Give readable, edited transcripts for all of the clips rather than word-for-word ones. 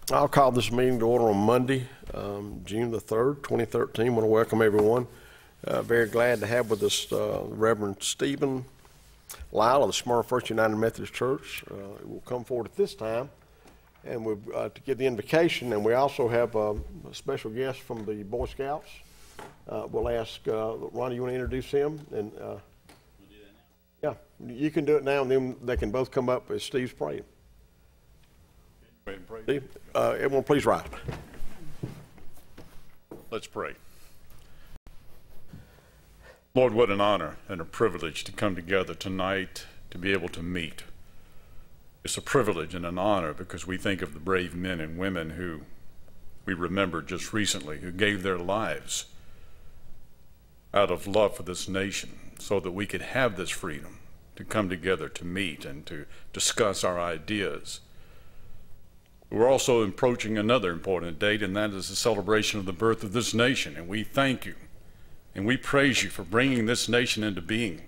I'll call this meeting to order on Monday, June the 3rd, 2013. I want to welcome everyone. Very glad to have with us Reverend Stephen Lyle of the Smyrna First United Methodist Church. Will come forward at this time and to give the invocation. And we also have a special guest from the Boy Scouts. We'll ask Ronnie, you want to introduce him? And we'll do that now. Yeah, you can do it now, and then they can both come up as Steve's praying. Steve, everyone please rise. Let's pray. Lord, what an honor and a privilege to come together tonight to be able to meet. It's a privilege and an honor because we think of the brave men and women who we remember just recently, who gave their lives out of love for this nation so that we could have this freedom to come together to meet and to discuss our ideas. We're also approaching another important date, and that is the celebration of the birth of this nation. And we thank you and we praise you for bringing this nation into being,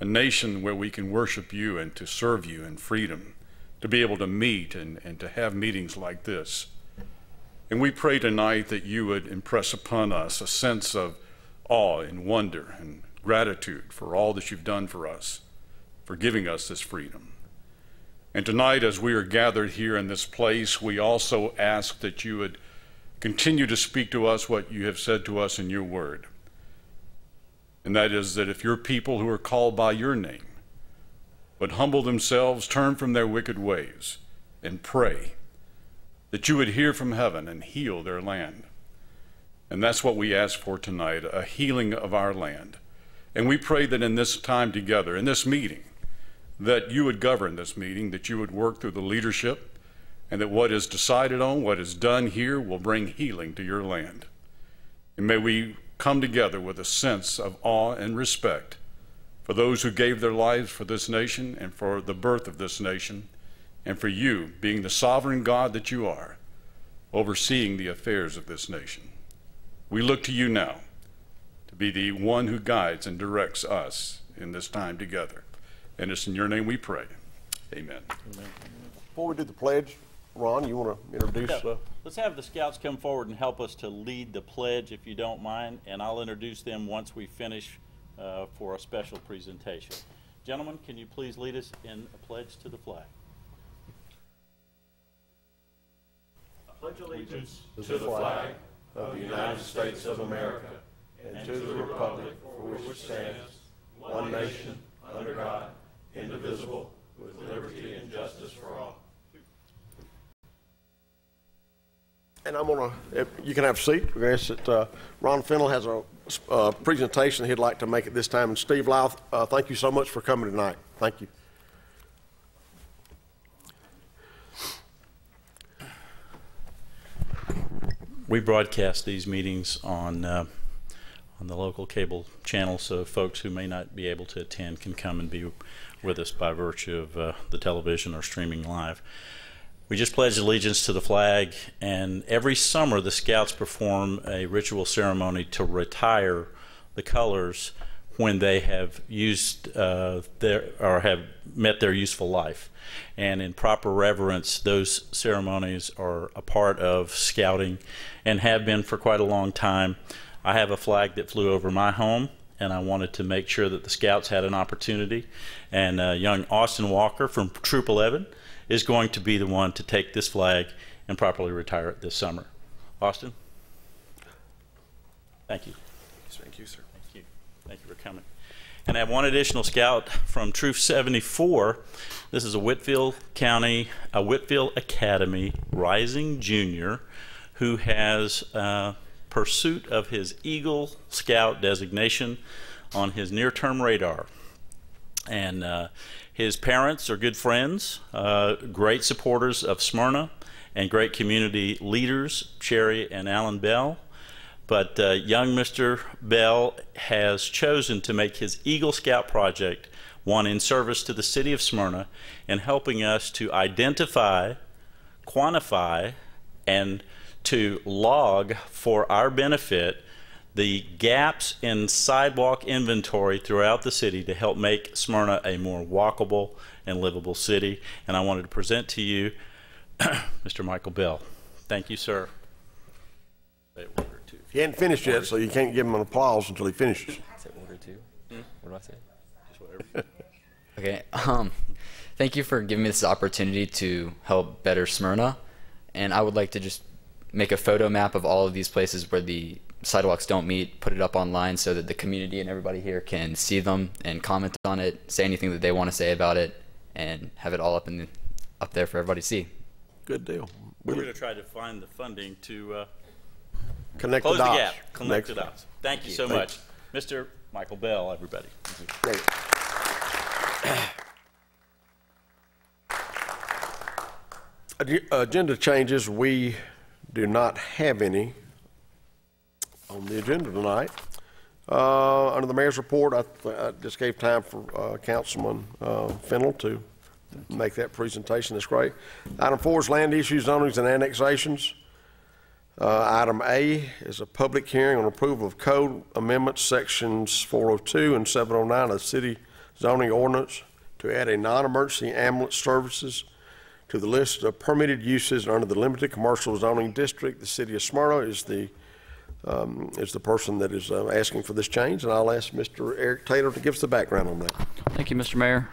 a nation where we can worship you and to serve you in freedom, to be able to meet and to have meetings like this. And we pray tonight that you would impress upon us a sense of awe and wonder and gratitude for all that you've done for us, for giving us this freedom. And tonight, as we are gathered here in this place, we also ask that you would continue to speak to us what you have said to us in your word. And that is that if your people who are called by your name would humble themselves, turn from their wicked ways, and pray, that you would hear from heaven and heal their land. And that's what we ask for tonight, a healing of our land. And we pray that in this time together, in this meeting, that you would govern this meeting, that you would work through the leadership, and that what is decided on, what is done here, will bring healing to your land. And may we come together with a sense of awe and respect for those who gave their lives for this nation and for the birth of this nation, and for you being the sovereign God that you are, overseeing the affairs of this nation. We look to you now to be the one who guides and directs us in this time together. And it's in your name we pray. Amen. Amen. Before we do the pledge, Ron, you want to introduce? Let's have the Scouts come forward and help us to lead the pledge, if you don't mind, and I'll introduce them once we finish for a special presentation. Gentlemen, can you please lead us in a pledge to the flag? I pledge allegiance to the flag of the United States of America and to the republic for which it stands, one nation, under God, indivisible, with liberty and justice for all. And I'm going to, you can have a seat. I guess that Ron Fennell has a presentation he'd like to make at this time. And Steve Lyle, thank you so much for coming tonight. Thank you. We broadcast these meetings on the local cable channel, so folks who may not be able to attend can come and be with us by virtue of the television or streaming live. We just pledged allegiance to the flag, and every summer the Scouts perform a ritual ceremony to retire the colors when they have used have met their useful life. And in proper reverence, those ceremonies are a part of Scouting and have been for quite a long time. I have a flag that flew over my home, and I wanted to make sure that the Scouts had an opportunity. And young Austin Walker from Troop 11 is going to be the one to take this flag and properly retire it this summer. Austin? Thank you. Thank you, sir. Thank you. Thank you for coming. And I have one additional Scout from Troop 74. This is a Whitfield Academy rising junior who has pursuit of his Eagle Scout designation on his near-term radar. And his parents are good friends, great supporters of Smyrna, and great community leaders, Sherry and Alan Bell. But young Mr. Bell has chosen to make his Eagle Scout project one in service to the city of Smyrna and helping us to identify, quantify, and to log for our benefit the gaps in sidewalk inventory throughout the city to help make Smyrna a more walkable and livable city. And I wanted to present to you Mr. Michael Bell. Thank you, sir. Say a word or two. He hadn't finished yet, so you can't give him an applause until he finishes. Say order two. What do I say? Just whatever. Okay. Thank you for giving me this opportunity to help better Smyrna, and I would like to just make a photo map of all of these places where the sidewalks don't meet, put it up online so that the community and everybody here can see them and comment on it, say anything that they want to say about it, and have it all up there for everybody to see. Good deal. We're going to try to find the funding to Connect close the the dots. gap, connect the dots. Thank you so much. Mr. Michael Bell, everybody. Great. Agenda changes, we do not have any on the agenda tonight. Under the mayor's report, I just gave time for Councilman Fennell to make that presentation. That's great. Item 4 is land issues, zonings, and annexations. Item A is a public hearing on approval of code amendments, sections 402 and 709 of the city zoning ordinance to add a non-emergency ambulance services to the list of permitted uses under the limited commercial zoning district. The city of Smyrna is the person that is asking for this change, and I'll ask Mr. Eric Taylor to give us the background on that. Thank you, Mr. Mayor.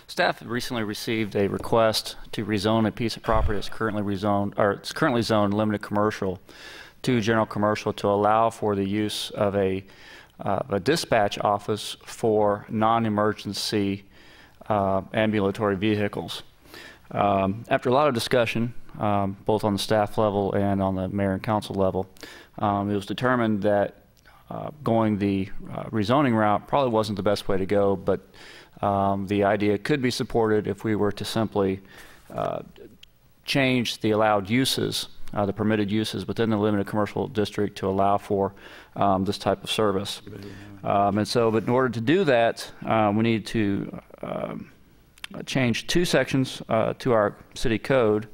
Staff recently received a request to rezone a piece of property that's currently rezoned, or it's currently zoned limited commercial to general commercial to allow for the use of a dispatch office for non-emergency ambulatory vehicles. After a lot of discussion, both on the staff level and on the mayor and council level, it was determined that going the rezoning route probably wasn't the best way to go, but the idea could be supported if we were to simply change the allowed uses, the permitted uses within the limited commercial district to allow for this type of service. And so, but in order to do that, we need to change 2 sections to our city code.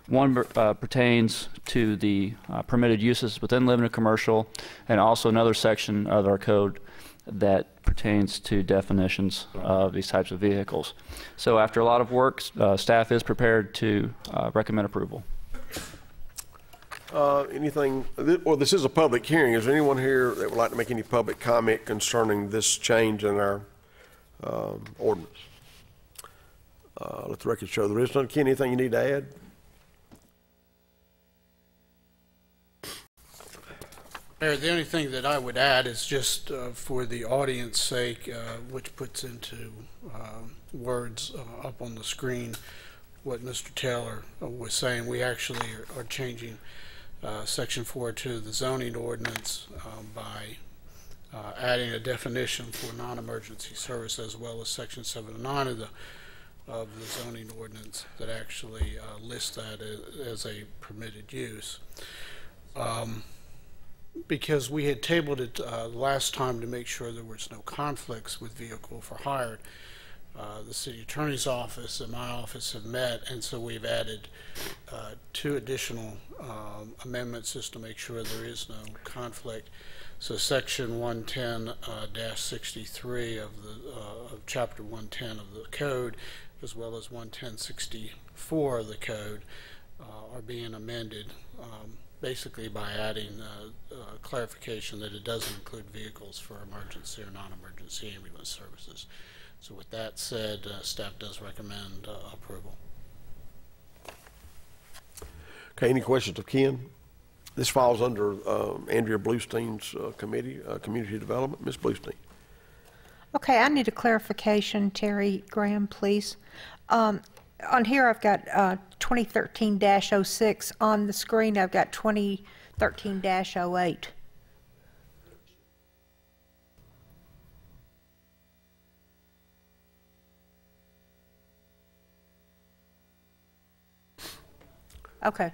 One pertains to the permitted uses within limited commercial, and also another section of our code that pertains to definitions of these types of vehicles. So after a lot of work, staff is prepared to recommend approval. This is a public hearing. Is there anyone here that would like to make any public comment concerning this change in our ordinance? Let the record show there is none. Ken, anything you need to add? Mayor, the only thing that I would add is just for the audience sake, which puts into words up on the screen what Mr. Taylor was saying. We actually are changing section 4.2 of the zoning ordinance by adding a definition for non-emergency service, as well as section 709 of the zoning ordinance that actually lists that as a permitted use. Because we had tabled it last time to make sure there was no conflicts with vehicle for hire, the city attorney's office and my office have met, and so we've added 2 additional amendments just to make sure there is no conflict. So section 110-63 of chapter 110 of the code, as well as 110-64 of the code, are being amended basically by adding clarification that it doesn't include vehicles for emergency or non-emergency ambulance services. So with that said, staff does recommend approval. Okay, any questions of Ken? This falls under Andrea Bluestein's committee, community development. Ms. Bluestein. Okay, I need a clarification, Terry Graham, please. On here I've got 2013-06. On the screen I've got 2013-08. Okay.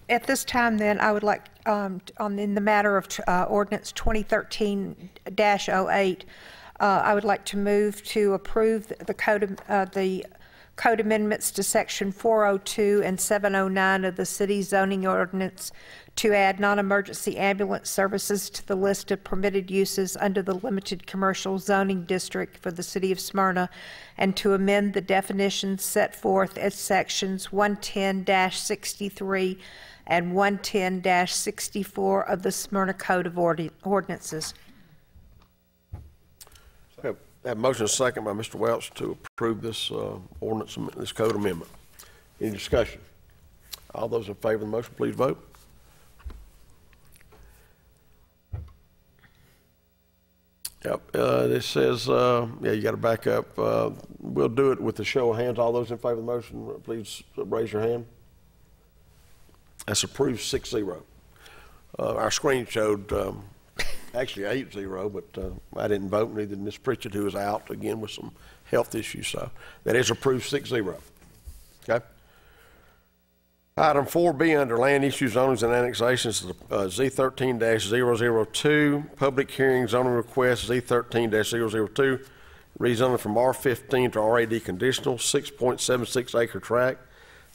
At this time, then, I would like, in the matter of ordinance 2013-08, I would like to move to approve the code amendments to section 402 and 709 of the city zoning ordinance to add non-emergency ambulance services to the list of permitted uses under the limited commercial zoning district for the city of Smyrna, and to amend the definitions set forth as sections 110-63 and 110-64 of the Smyrna Code of Ordinances. Have a motion and a second by Mr. Welch to approve this ordinance, this code amendment. Any discussion? All those in favor of the motion, please vote. Yep, this says, yeah, you got to back up. We'll do it with the show of hands. All those in favor of the motion, please raise your hand. That's approved 6-0. Our screen showed actually 8-0, but I didn't vote, neither did Ms. Pritchett, who was out again with some health issues. So that is approved 6-0. Okay. Item 4B under land issues, zonings, and annexations, Z13-002, public hearing zoning request Z13-002, rezoning from R15 to RAD conditional, 6.76 acre tract,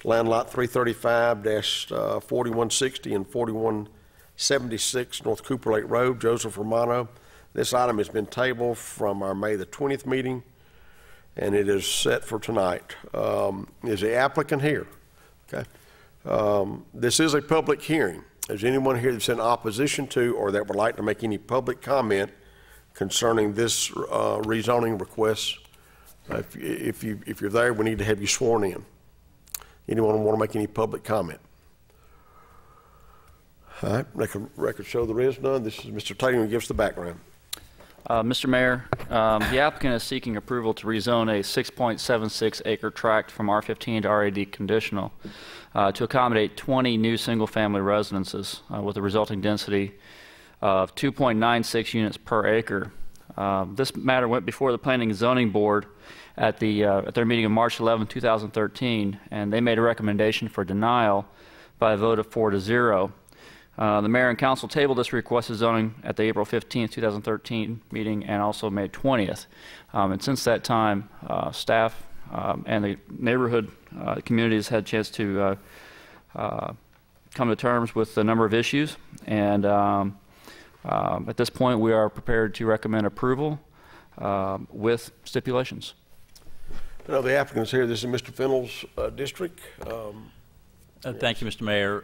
land lot 335-4160 and 4176 North Cooper Lake Road, Joseph Romano. This item has been tabled from our May the 20th meeting, and it is set for tonight. Is the applicant here? Okay. This is a public hearing. Is anyone here that's in opposition to or that would like to make any public comment concerning this rezoning request? If you're there, we need to have you sworn in. Anyone want to make any public comment? All right, record show there is none. This is Mr. Tatum who gives the background. Mr. Mayor, the applicant is seeking approval to rezone a 6.76 acre tract from R15 to RAD conditional to accommodate 20 new single-family residences with a resulting density of 2.96 units per acre. This matter went before the Planning and Zoning Board at their meeting of March 11, 2013, and they made a recommendation for denial by a vote of 4-0. The mayor and council tabled this request of zoning at the April 15, 2013 meeting and also May 20th. And since that time, staff and the neighborhood communities had a chance to come to terms with a number of issues. And at this point, we are prepared to recommend approval with stipulations. The applicant's here. This is Mr. Fennell's district. Thank you, Mr. Mayor.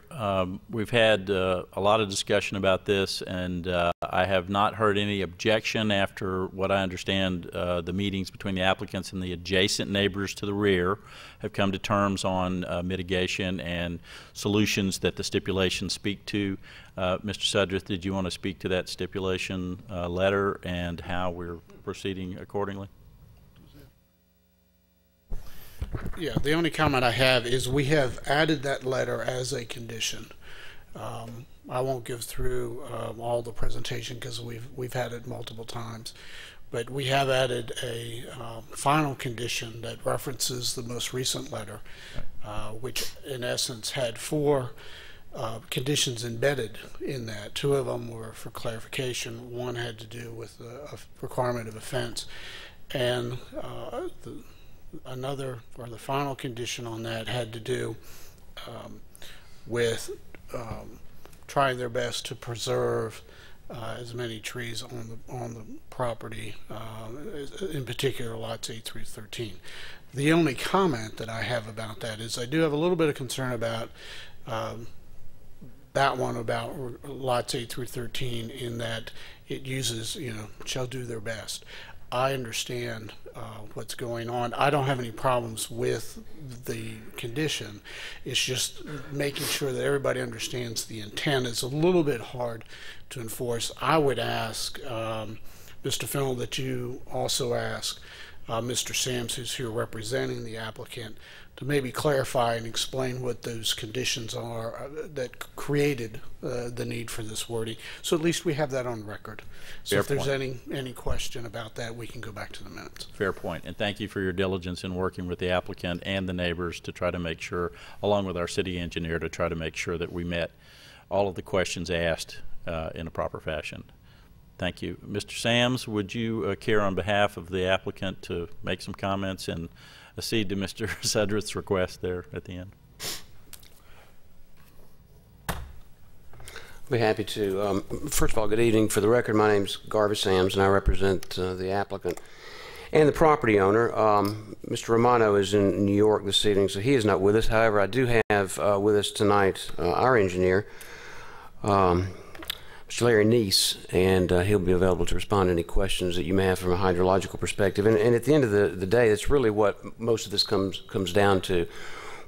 We've had a lot of discussion about this, and I have not heard any objection after what I understand the meetings between the applicants and the adjacent neighbors to the rear have come to terms on mitigation and solutions that the stipulations speak to. Mr. Sudreth, did you want to speak to that stipulation letter and how we're proceeding accordingly? Yeah, the only comment I have is we have added that letter as a condition. I won't give through all the presentation because we've had it multiple times, but we have added a final condition that references the most recent letter, which in essence had 4 conditions embedded in that. 2 of them were for clarification. 1 had to do with a requirement of a fence, and another, or the final condition on that, had to do with trying their best to preserve as many trees on the property, in particular lots 8 through 13. The only comment that I have about that is I do have a little bit of concern about that one, about lots 8 through 13, in that it uses, shall do their best. I understand what's going on. I don't have any problems with the condition. It's just making sure that everybody understands the intent. It's a little bit hard to enforce. I would ask Mr. Fennell that you also ask Mr. Sams, who's here representing the applicant, to maybe clarify and explain what those conditions are that created the need for this wording. So at least we have that on record. So if there's any question about that, we can go back to the minutes. Fair point. And thank you for your diligence in working with the applicant and the neighbors to try to make sure, along with our city engineer, to try to make sure that we met all of the questions asked in a proper fashion. thank you. Mr. Sams, would you care on behalf of the applicant to make some comments and accede to Mr. Sudreth's request there at the end? I'll be happy to. First of all, good evening. For the record, my name is Garvis Sams, and I represent the applicant and the property owner. Mr. Romano is in New York this evening, so he is not with us. However, I do have with us tonight our engineer, Mr. Larry Neese, and he'll be available to respond to any questions that you may have from a hydrological perspective. And at the end of the day, that's really what most of this comes down to.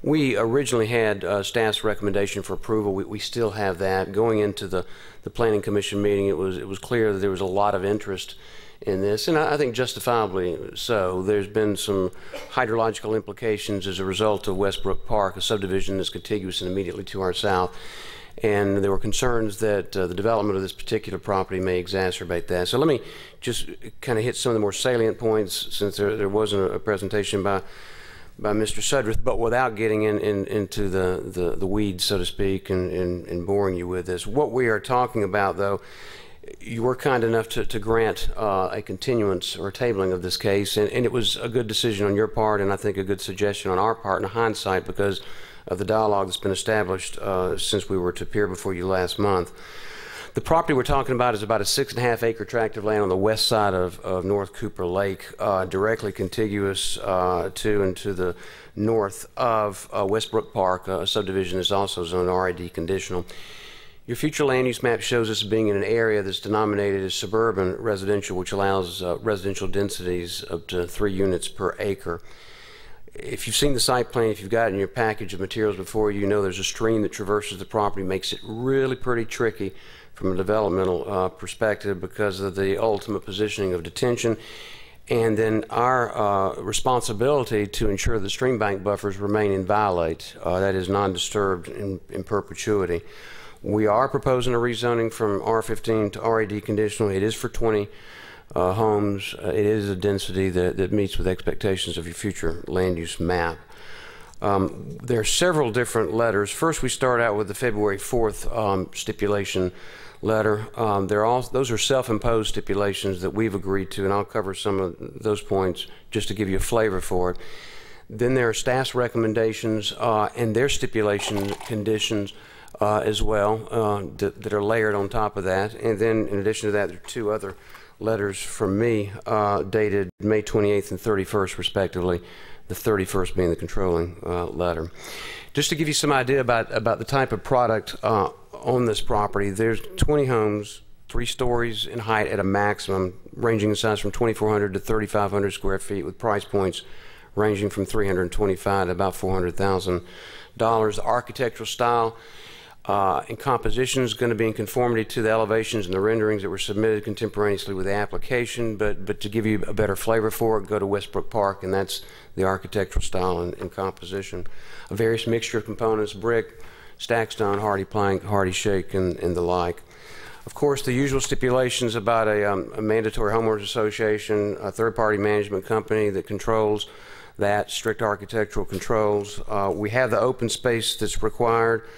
We originally had staff's recommendation for approval. We still have that. Going into the Planning Commission meeting, it was clear that there was a lot of interest in this, and I think justifiably so. There's been some hydrological implications as a result of Westbrook Park, a subdivision that's contiguous and immediately to our south. And there were concerns that the development of this particular property may exacerbate that. So let me just kind of hit some of the more salient points, since there wasn't a presentation by Mr. Sudreth, but without getting into the weeds, so to speak, and boring you with this. What we are talking about, though, you were kind enough to grant a continuance or a tabling of this case, and it was a good decision on your part, and I think a good suggestion on our part in hindsight, because of the dialogue that's been established since we were to appear before you last month. The property we're talking about is about a 6.5 acre tract of land on the west side of North Cooper Lake, directly contiguous to and to the north of Westbrook Park. A subdivision is also zoned RID conditional. Your future land use map shows us being in an area that's denominated as suburban residential, which allows residential densities up to 3 units per acre. If you've seen the site plan, if you've got it in your package of materials before, you know there's a stream that traverses the property, makes it really pretty tricky from a developmental perspective because of the ultimate positioning of detention, and then our responsibility to ensure the stream bank buffers remain inviolate, that is non-disturbed in perpetuity. We are proposing a rezoning from R15 to RAD conditional. It is for 20 homes. It is a density that meets with expectations of your future land use map. There are several different letters. First, we start out with the February 4th stipulation letter. Those are self-imposed stipulations that we've agreed to, and I'll cover some of those points just to give you a flavor for it. Then there are staff's recommendations and their stipulation conditions as well that are layered on top of that. And then in addition to that, there are 2 other letters from me dated May 28th and 31st respectively, the 31st being the controlling letter. Just to give you some idea about the type of product on this property, there's 20 homes, 3 stories in height at a maximum, ranging in size from 2,400 to 3,500 square feet, with price points ranging from $325 to about $400,000. The architectural style and composition is going to be in conformity to the elevations and the renderings that were submitted contemporaneously with the application, but to give you a better flavor for it, go to Westbrook Park, and that's the architectural style and composition. A various mixture of components: brick, stack stone, hardy plank, hardy shake, and the like. Of course, the usual stipulations about a mandatory homeowners association, a third-party management company that controls that, strict architectural controls. We have the open space that's required.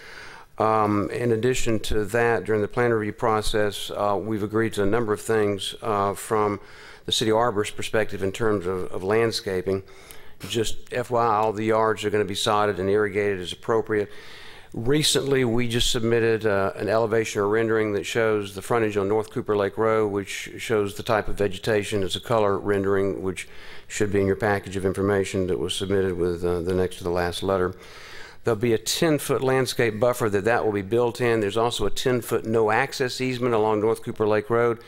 In addition to that, during the plan review process, we've agreed to a number of things from the city arborist perspective in terms of landscaping. Just FYI, all the yards are going to be sodded and irrigated as appropriate. Recently, we just submitted an elevation or rendering that shows the frontage on North Cooper Lake Road, which shows the type of vegetation. It's a color rendering, which should be in your package of information that was submitted with the next to the last letter. There'll be a 10-foot landscape buffer that will be built in. There's also a 10-foot no-access easement along North Cooper Lake Road.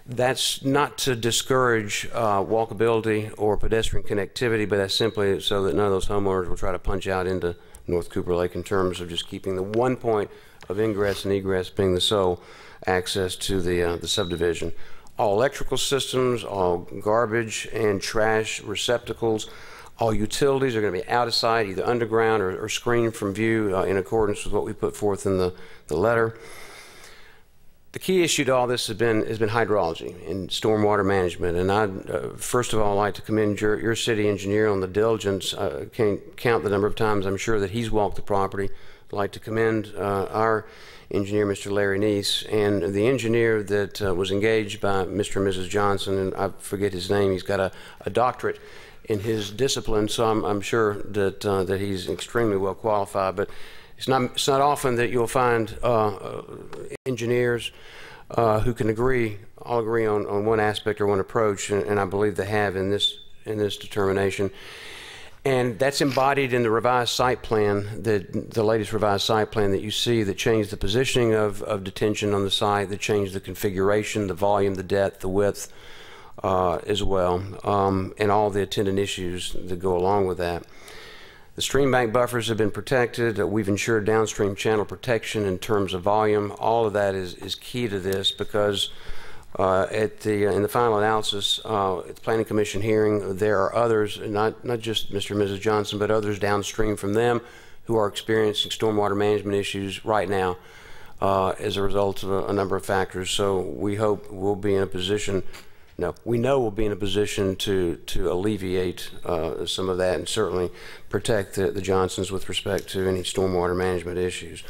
That's not to discourage walkability or pedestrian connectivity, but that's simply so that none of those homeowners will try to punch out into North Cooper Lake in terms of just keeping the one point of ingress and egress being the sole access to the subdivision. All electrical systems, all garbage and trash receptacles, all utilities are going to be out of sight, either underground or screened from view in accordance with what we put forth in the letter. The key issue to all this has been hydrology and stormwater management. And I'd first of all like to commend your city engineer on the diligence. I can't count the number of times I'm sure that he's walked the property. I'd like to commend our engineer, Mr. Larry Neese, and the engineer that was engaged by Mr. and Mrs. Johnson, and I forget his name, he's got a doctorate in his discipline, so I'm sure that that he's extremely well qualified. But it's not often that you'll find engineers who can all agree on one aspect or one approach, and I believe they have in this determination. And that's embodied in the revised site plan, the latest revised site plan that you see, that changed the positioning of detention on the site, that changed the configuration, the volume, the depth, the width as well, and all the attendant issues that go along with that. The stream bank buffers have been protected. We've ensured downstream channel protection in terms of volume. All of that is key to this, because in the final analysis at the Planning Commission hearing, there are others, not just Mr. and Mrs. Johnson, but others downstream from them who are experiencing stormwater management issues right now as a result of a number of factors. So we hope we'll be in a position, we know we'll be in a position to alleviate some of that, and certainly protect the Johnsons with respect to any stormwater management issues.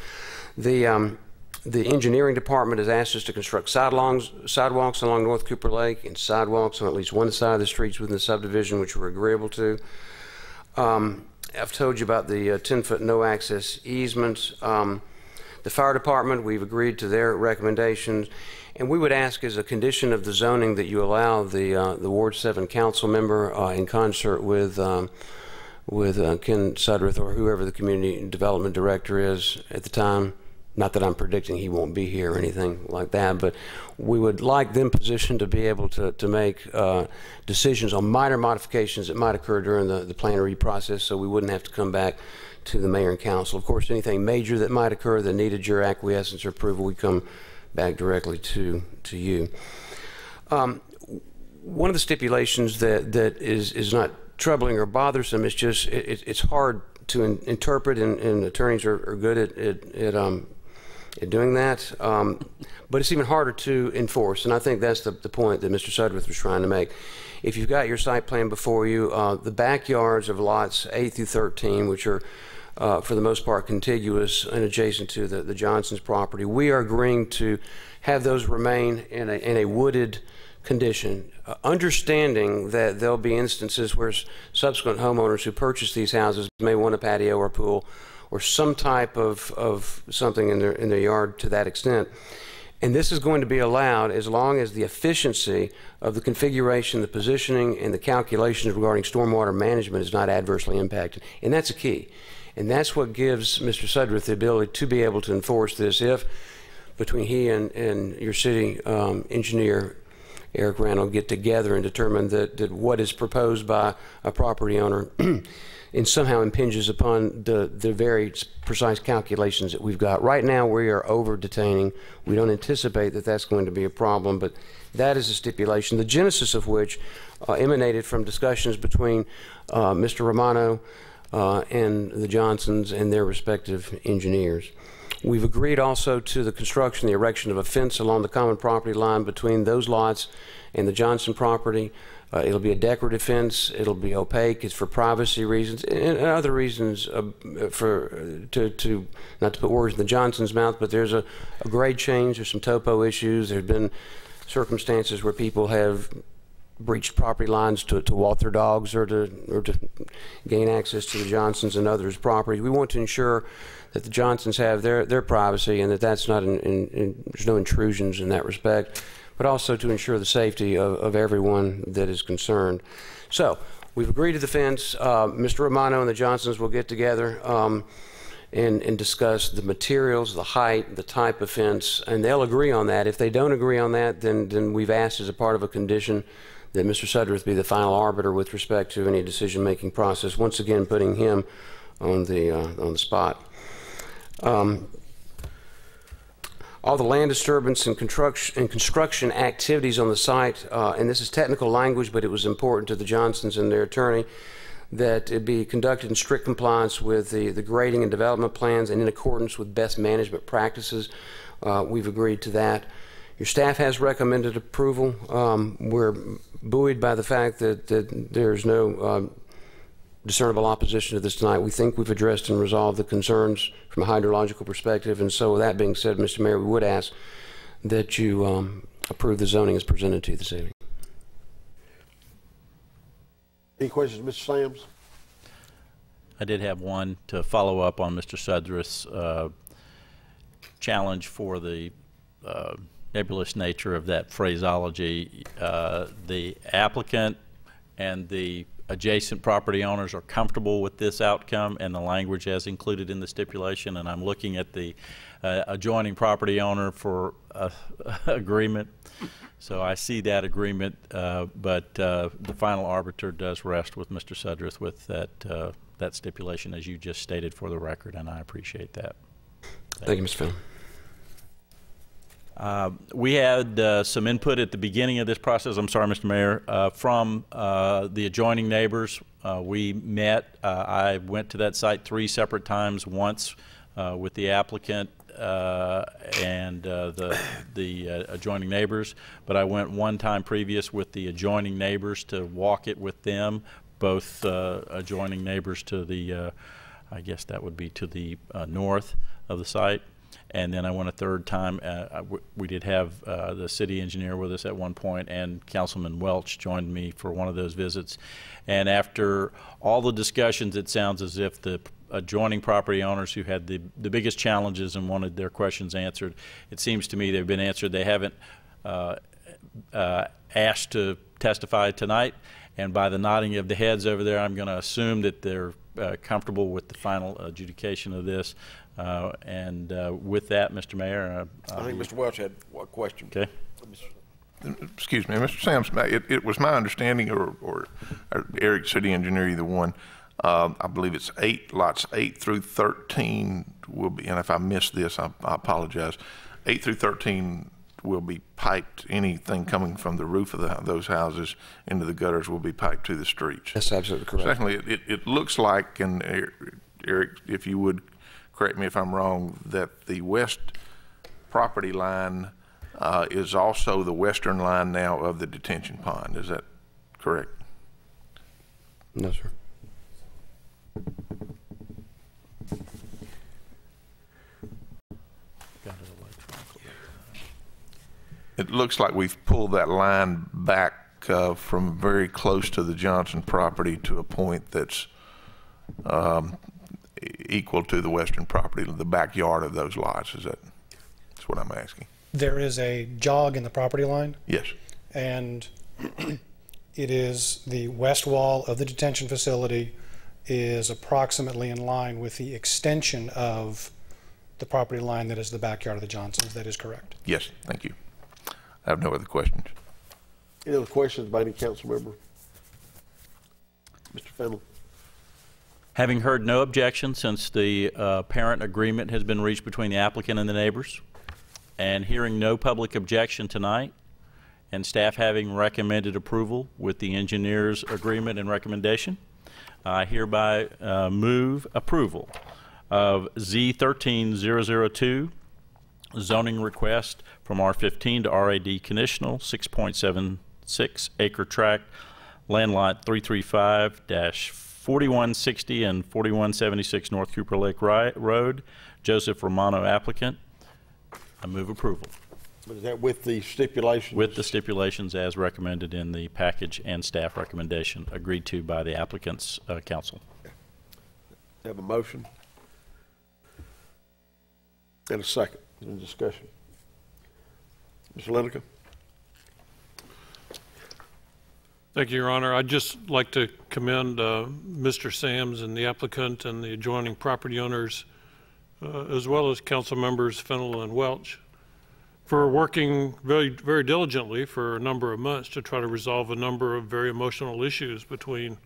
The engineering department has asked us to construct sidewalks along North Cooper Lake, and sidewalks on at least one side of the streets within the subdivision, which we're agreeable to. I've told you about the 10-foot no-access easements. The fire department, we've agreed to their recommendations, and we would ask as a condition of the zoning that you allow the Ward 7 council member in concert with Ken Sudworth, or whoever the community development director is at the time. Not that I'm predicting he won't be here or anything like that, but we would like them positioned to be able to make decisions on minor modifications that might occur during the plan review process, so we wouldn't have to come back to the mayor and council. Of course, anything major that might occur that needed your acquiescence or approval, we come back directly to you. One of the stipulations that is not troubling or bothersome, it's just it's hard to interpret, and attorneys are good at doing that, but it's even harder to enforce, and I think that's the point that Mr. Sudworth was trying to make. If you've got your site plan before you, the backyards of lots 8 through 13, which are for the most part contiguous and adjacent to the Johnson's property, we are agreeing to have those remain in a wooded condition, understanding that there'll be instances where subsequent homeowners who purchase these houses may want a patio or pool or some type of something in their yard to that extent. And this is going to be allowed as long as the efficiency of the configuration, the positioning, and the calculations regarding stormwater management is not adversely impacted. And that's a key. And that's what gives Mr. Sudworth the ability to be able to enforce this if, between he and your city engineer, Eric Randall, get together and determine that what is proposed by a property owner and somehow impinges upon the very precise calculations that we've got. Right now, we are over detaining. We don't anticipate that that's going to be a problem, but that is a stipulation, the genesis of which emanated from discussions between Mr. Romano and the Johnsons and their respective engineers. We've agreed also to the construction, the erection of a fence along the common property line between those lots and the Johnson property. It'll be a decorative fence. It'll be opaque. It's for privacy reasons and other reasons not to put words in the Johnson's mouth, but there's a grade change. There's some topo issues. There have been circumstances where people have breached property lines to walk their dogs or to gain access to the Johnsons and others' property. We want to ensure that the Johnsons have their privacy and that that's not there's no intrusions in that respect, but also to ensure the safety of everyone that is concerned. So we've agreed to the fence. Mr. Romano and the Johnsons will get together and discuss the materials, the height, the type of fence, and they'll agree on that. If they don't agree on that, then we've asked as a part of a condition that Mr. Sudworth be the final arbiter with respect to any decision-making process, once again putting him on the spot. All the land disturbance and construction activities on the site, and this is technical language, but it was important to the Johnsons and their attorney, that it be conducted in strict compliance with the grading and development plans and in accordance with best management practices. We've agreed to that. Your staff has recommended approval. We're buoyed by the fact that there's no discernible opposition to this tonight. We think we've addressed and resolved the concerns from a hydrological perspective, and so with that being said, Mr. Mayor, we would ask that you approve the zoning as presented to you this evening. Any questions, Mr. Sams? I did have one to follow up on Mr. Sudreth's challenge for the nebulous nature of that phraseology. The applicant and the adjacent property owners are comfortable with this outcome and the language as included in the stipulation, and I'm looking at the adjoining property owner for agreement. So I see that agreement, but the final arbiter does rest with Mr. Sudreth with that stipulation as you just stated for the record, and I appreciate that. Thank you, Mr. Fenn. We had some input at the beginning of this process, I'm sorry, Mr. Mayor, from the adjoining neighbors. We met, I went to that site 3 separate times, once with the applicant and the adjoining neighbors, but I went one time previous with the adjoining neighbors to walk it with them, both adjoining neighbors to the, I guess that would be to the north of the site. And then I went a third time. We did have the city engineer with us at one point, and Councilman Welch joined me for one of those visits. And after all the discussions, it sounds as if the adjoining property owners who had the biggest challenges and wanted their questions answered, it seems to me they've been answered. They haven't asked to testify tonight, and by the nodding of the heads over there, I'm going to assume that they're comfortable with the final adjudication of this. With that, Mr. Mayor, I think Mr. Welch had one question. Okay. Excuse me, Mr. Sams, it was my understanding, or Eric, city engineer, either one, I believe it's lots 8 through 13 will be, and if I missed this, I apologize, 8 through 13 will be piped. Anything coming from the roof of those houses into the gutters will be piped to the streets. That's absolutely correct. Secondly, it looks like, and Eric, if you would correct me if I'm wrong, that the west property line is also the western line now of the detention pond. Is that correct? No, sir. It looks like we've pulled that line back from very close to the Johnson property to a point that's equal to the western property, the backyard of those lots. That's what I'm asking. There is a jog in the property line. Yes. And it is the west wall of the detention facility is approximately in line with the extension of the property line that is the backyard of the Johnsons. That is correct. Yes, thank you. I have no other questions. Any other questions by any council member? Mr. Fennell. Having heard no objection since the parent agreement has been reached between the applicant and the neighbors, and hearing no public objection tonight, and staff having recommended approval with the engineer's agreement and recommendation, I hereby move approval of Z13002, zoning request from R15 to RAD conditional, 6.76 acre tract, land lot 335-4160 and 4176 North Cooper Lake Road. Joseph Romano, applicant. I move approval. But is that with the stipulations? With the stipulations as recommended in the package and staff recommendation agreed to by the applicant's council. Have a motion and a second. Any discussion? Mr. Lineker. Thank you, Your Honor. I'd just like to commend Mr. Sams and the applicant and the adjoining property owners, as well as council members Fennell and Welch, for working very diligently for a number of months to try to resolve a number of very emotional issues between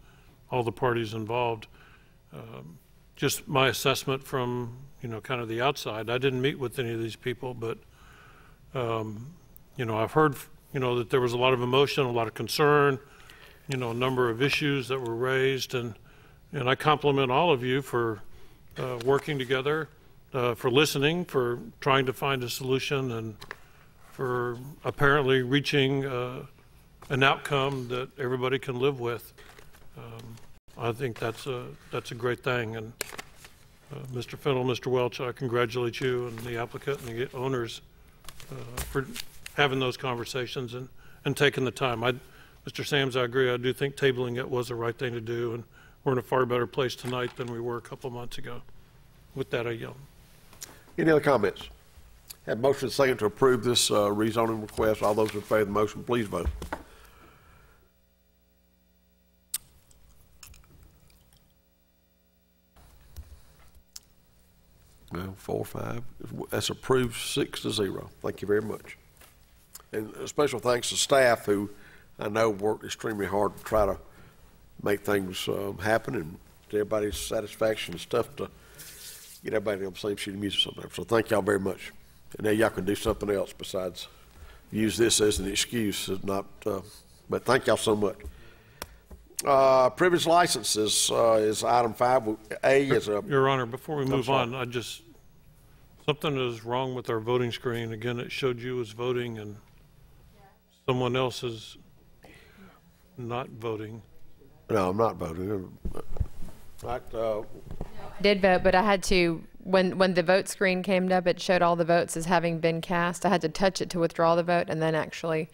all the parties involved. Just my assessment from, kind of the outside, I didn't meet with any of these people, but, I've heard, that there was a lot of emotion, a lot of concern, a number of issues that were raised, and I compliment all of you for working together, for listening, for trying to find a solution, and for apparently reaching an outcome that everybody can live with. I think that's a great thing. And Mr. Fennell, Mr. Welch, I congratulate you and the applicant and the owners for having those conversations and taking the time. Mr. Sams, I agree. I do think tabling it was the right thing to do, and we're in a far better place tonight than we were a couple of months ago. With that, I yield. Any other comments? Have motion and second to approve this rezoning request. All those in favor of the motion, please vote. Well, 4-5. That's approved 6-0. Thank you very much. And a special thanks to staff who I know worked extremely hard to try to make things happen, and to everybody's satisfaction. It's tough to get everybody on the same sheet of music sometimes. So thank y'all very much. And now y'all can do something else besides use this as an excuse. Not, but thank y'all so much. Privilege licenses is item 5A. Is a Your Honor, before we move on, something is wrong with our voting screen. Again, it showed you as voting and someone else is not voting. No, I'm not voting. Right, did vote, but I had to, when the vote screen came up, it showed all the votes as having been cast. I had to touch it to withdraw the vote and then actually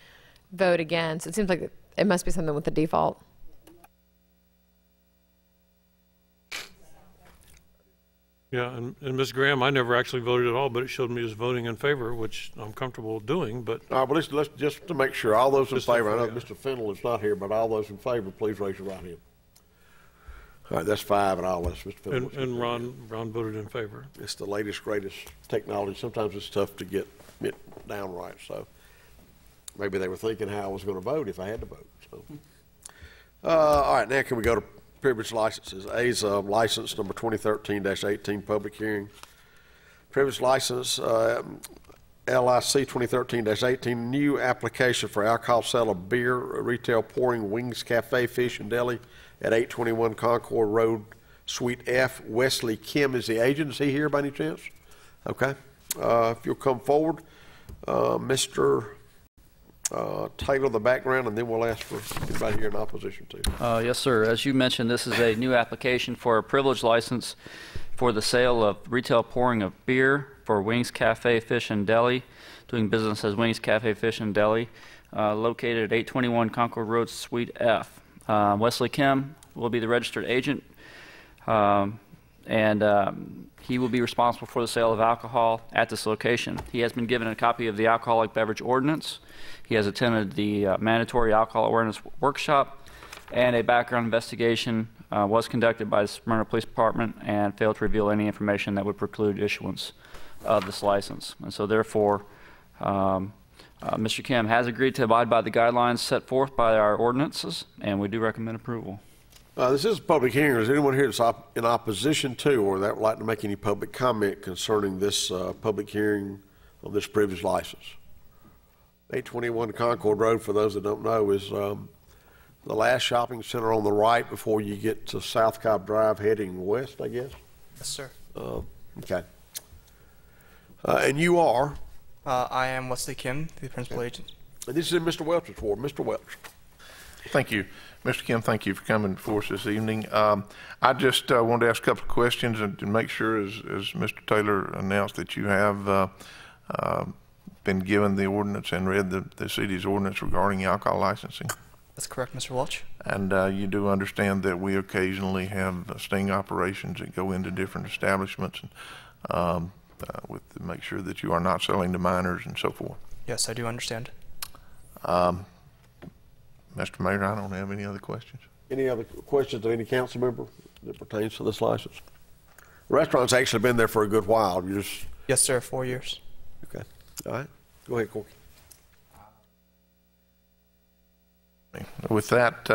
vote again. So it seems like it must be something with the default. Yeah, and Ms. Graham, I never actually voted at all, but it showed me as voting in favor, which I'm comfortable doing, but. All right, well, let's just to make sure, all those in favor, I know yeah. Mr. Fennell is not here, but all those in favor, please raise your right hand. All right, that's 5 and all. That's Mr. Fennell. And Ron voted in favor. It's the latest, greatest technology. Sometimes it's tough to get it down right, so maybe they were thinking how I was going to vote if I had to vote. So, all right, now can we go to privilege licenses? A is license number 2013-18, public hearing. Privilege license, LIC 2013-18, new application for alcohol sale of beer, retail pouring, Wings Cafe, Fish and Deli at 821 Concord Road, Suite F. Wesley Kim is the agent. Is he here by any chance? Okay. If you'll come forward, Mr. Taylor, the background, and then we'll ask for anybody here in opposition to. Yes, sir. As you mentioned, this is a new application for a privilege license for the sale of retail pouring of beer for Wings Cafe, Fish and Deli, doing business as Wings Cafe, Fish and Deli, located at 821 Concord Road, Suite F. Wesley Kim will be the registered agent, and he will be responsible for the sale of alcohol at this location. He has been given a copy of the alcoholic beverage ordinance. He has attended the mandatory alcohol awareness workshop, and a background investigation was conducted by the Smyrna Police Department and failed to reveal any information that would preclude issuance of this license. And so therefore, Mr. Kim has agreed to abide by the guidelines set forth by our ordinances, and we do recommend approval. This is a public hearing. Is anyone here that's in opposition to or that would like to make any public comment concerning this public hearing on this privilege license? 821 Concord Road, for those that don't know, is the last shopping center on the right before you get to South Cobb Drive heading west, I guess? Yes, sir. Okay. And you are? I am Wesley Kim, the principal agent. And this is in Mr. Welch's ward. Mr. Welch. Thank you. Mr. Kim, thank you for coming before us this evening. I just wanted to ask a couple of questions and to make sure, as Mr. Taylor announced, that you have been given the ordinance and read the city's ordinance regarding alcohol licensing. That's correct, Mr. Welch. And you do understand that we occasionally have sting operations that go into different establishments and to make sure that you are not selling to minors and so forth. Yes, I do understand. Mr. Mayor, I don't have any other questions. Any other questions of any council member that pertains to this license? The restaurant's actually been there for a good while. You just... Yes, sir, 4 years. Okay. All right. Go ahead, Corky. With that,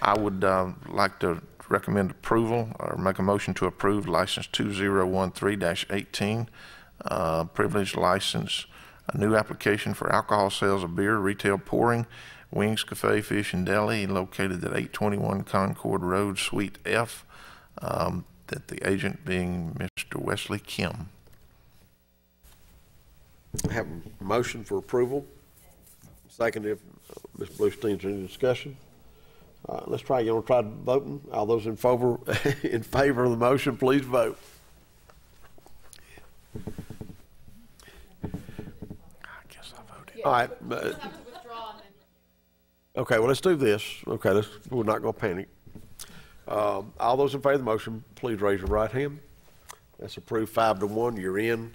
I would like to recommend approval or make a motion to approve license 2013-18, privilege license, a new application for alcohol sales of beer, retail pouring, Wings Cafe, Fish and Deli, located at 821 Concord Road, Suite F, that the agent being Mr. Wesley Kim. I have a motion for approval. Second, if Ms. Bluestein's any discussion. Let's try. You want to try voting? All those in favor of the motion, please vote. I guess I voted. All right. Okay, well, let's do this. Okay, we're not going to panic. All those in favor of the motion, please raise your right hand. That's approved 5-1. You're in.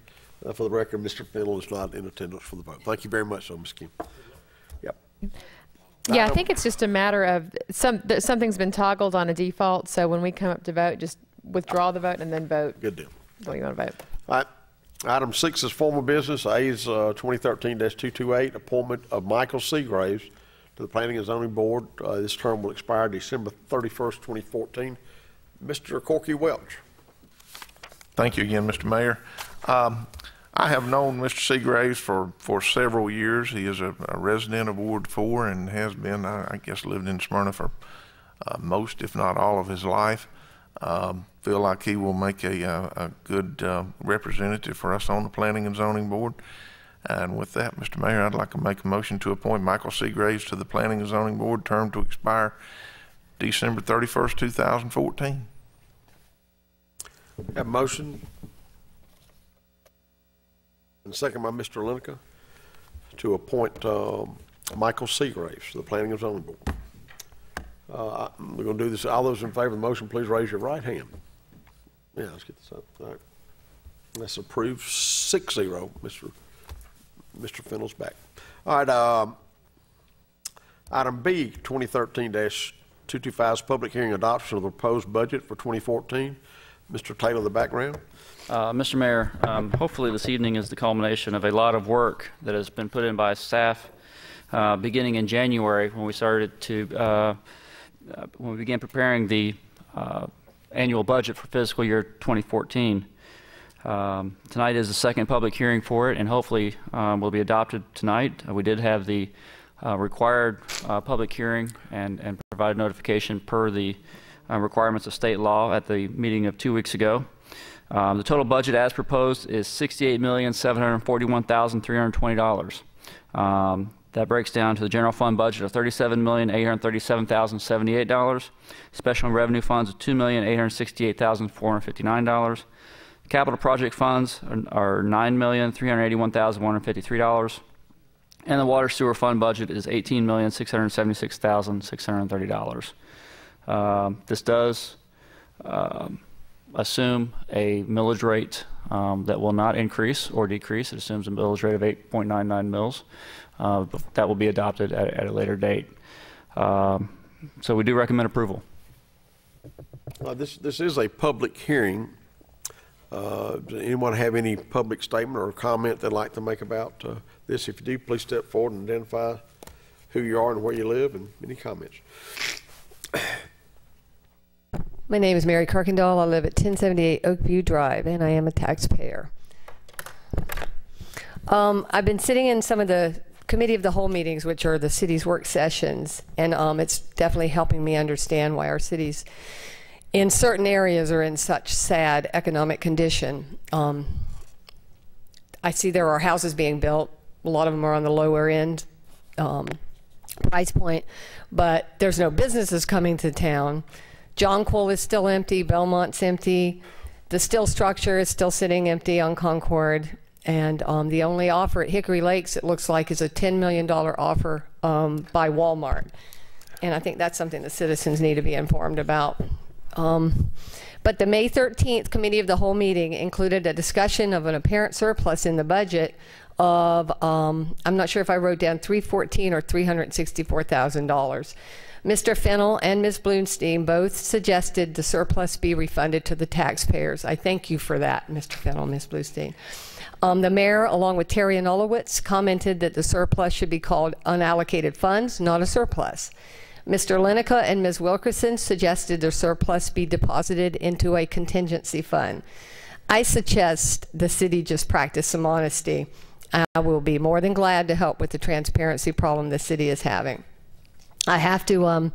For the record, Mr. Fennell is not in attendance for the vote. Thank you very much, Ms. Kim. Yep. Yeah, I think it's just a matter of something's been toggled on a default, so when we come up to vote, just withdraw the vote and then vote. Good deal. What you want to vote. All right. Item 6 is formal business. A is 2013-228, appointment of Michael Seagraves to the Planning and Zoning Board. This term will expire December 31st, 2014. Mr. Corky Welch. Thank you again, Mr. Mayor. I have known Mr. Seagraves for several years. He is a resident of Ward 4 and has been, I guess, lived in Smyrna for most, if not all, of his life. Feel like he will make a good representative for us on the Planning and Zoning Board. And with that, Mr. Mayor, I'd like to make a motion to appoint Michael Seagraves to the Planning and Zoning Board, term to expire December 31st, 2014. Have a motion. And second by Mr. Lineker to appoint Michael Seagraves to the Planning and Zoning Board. We're going to do this. All those in favor of the motion, please raise your right hand. Yeah, let's get this up. All right. That's approved 6-0. Mr. Fennell's back. All right. Item B, 2013-225 is public hearing adoption of the proposed budget for 2014. Mr. Taylor, the background. Mr. Mayor, hopefully this evening is the culmination of a lot of work that has been put in by staff beginning in January when we started to when we began preparing the annual budget for fiscal year 2014. Tonight is the second public hearing for it, and hopefully will be adopted tonight. We did have the required public hearing and provided notification per the requirements of state law at the meeting of 2 weeks ago. The total budget as proposed is $68,741,320. That breaks down to the general fund budget of $37,837,078, special and revenue funds of $2,868,459. Capital project funds are $9,381,153, and the water sewer fund budget is $18,676,630. This does assume a millage rate that will not increase or decrease. It assumes a millage rate of 8.99 mils. That will be adopted at a later date. So we do recommend approval. This is a public hearing. Does anyone have any public statement or comment they'd like to make about this? If you do, please step forward and identify who you are and where you live and any comments. My name is Mary Kirkendall. I live at 1078 Oakview Drive, and I am a taxpayer. I've been sitting in some of the committee of the whole meetings, which are the city's work sessions, and it's definitely helping me understand why our cities in certain areas are in such sad economic condition. I see there are houses being built. A lot of them are on the lower end price point, but there's no businesses coming to town. Jonquil is still empty, Belmont's empty, the steel structure is still sitting empty on Concord, and the only offer at Hickory Lakes, it looks like, is a $10 million offer by Walmart. And I think that's something the citizens need to be informed about. But the May 13th Committee of the Whole meeting included a discussion of an apparent surplus in the budget of, I'm not sure if I wrote down $314 or $364,000. Mr. Fennell and Ms. Bloomstein both suggested the surplus be refunded to the taxpayers. I thank you for that, Mr. Fennell and Ms. Bloomstein. The mayor, along with Terry Anulowicz, commented that the surplus should be called unallocated funds, not a surplus. Mr. Lineker and Ms. Wilkerson suggested the surplus be deposited into a contingency fund. I suggest the city just practice some honesty. I will be more than glad to help with the transparency problem the city is having. I have to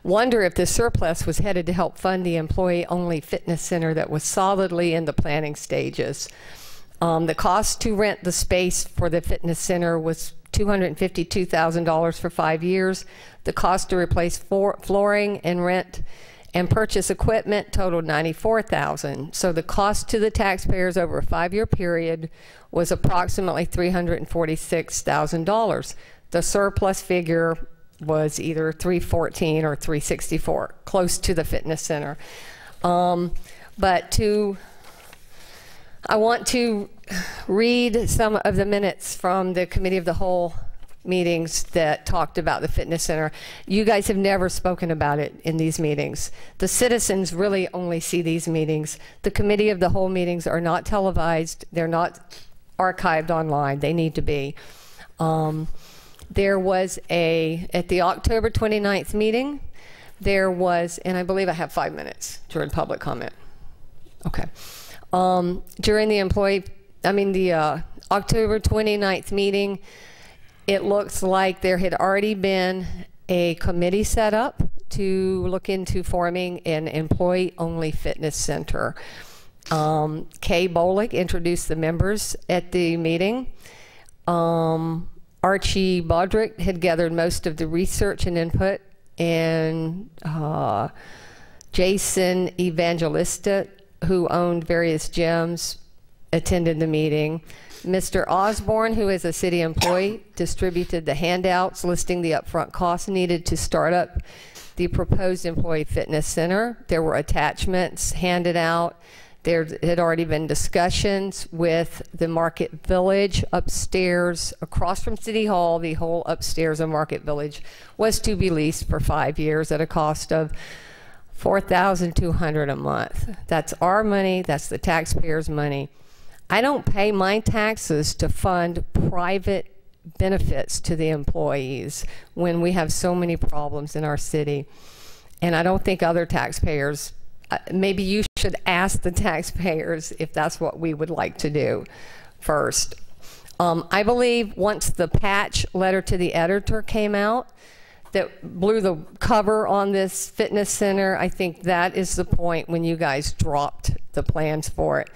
wonder if the surplus was headed to help fund the employee-only fitness center that was solidly in the planning stages. The cost to rent the space for the fitness center was $2 $252,000 for 5 years. The cost to replace flooring and rent and purchase equipment totaled $94,000. So the cost to the taxpayers over a 5-year period was approximately $346,000. The surplus figure was either $314 or $364, close to the fitness center. I want to read some of the minutes from the Committee of the Whole meetings that talked about the fitness center. You guys have never spoken about it in these meetings. The citizens really only see these meetings. The Committee of the Whole meetings are not televised. They're not archived online. They need to be. There was at the October 29th meeting, there was, and I believe I have 5 minutes during public comment. Okay. During the October 29th meeting, it looks like there had already been a committee set up to look into forming an employee-only fitness center. Kay Bolick introduced the members at the meeting. Archie Baudrick had gathered most of the research and input, and Jason Evangelista, who owned various gyms, attended the meeting. Mr. Osborne, who is a city employee, distributed the handouts listing the upfront costs needed to start up the proposed employee fitness center. There were attachments handed out. There had already been discussions with the Market Village upstairs, across from City Hall. The whole upstairs of Market Village was to be leased for 5 years at a cost of $4,200 a month. That's our money. That's the taxpayers' money. I don't pay my taxes to fund private benefits to the employees when we have so many problems in our city. And I don't think other taxpayers, maybe you should ask the taxpayers if that's what we would like to do first. I believe once the patch letter to the editor came out that blew the cover on this fitness center, I think that is the point when you guys dropped the plans for it.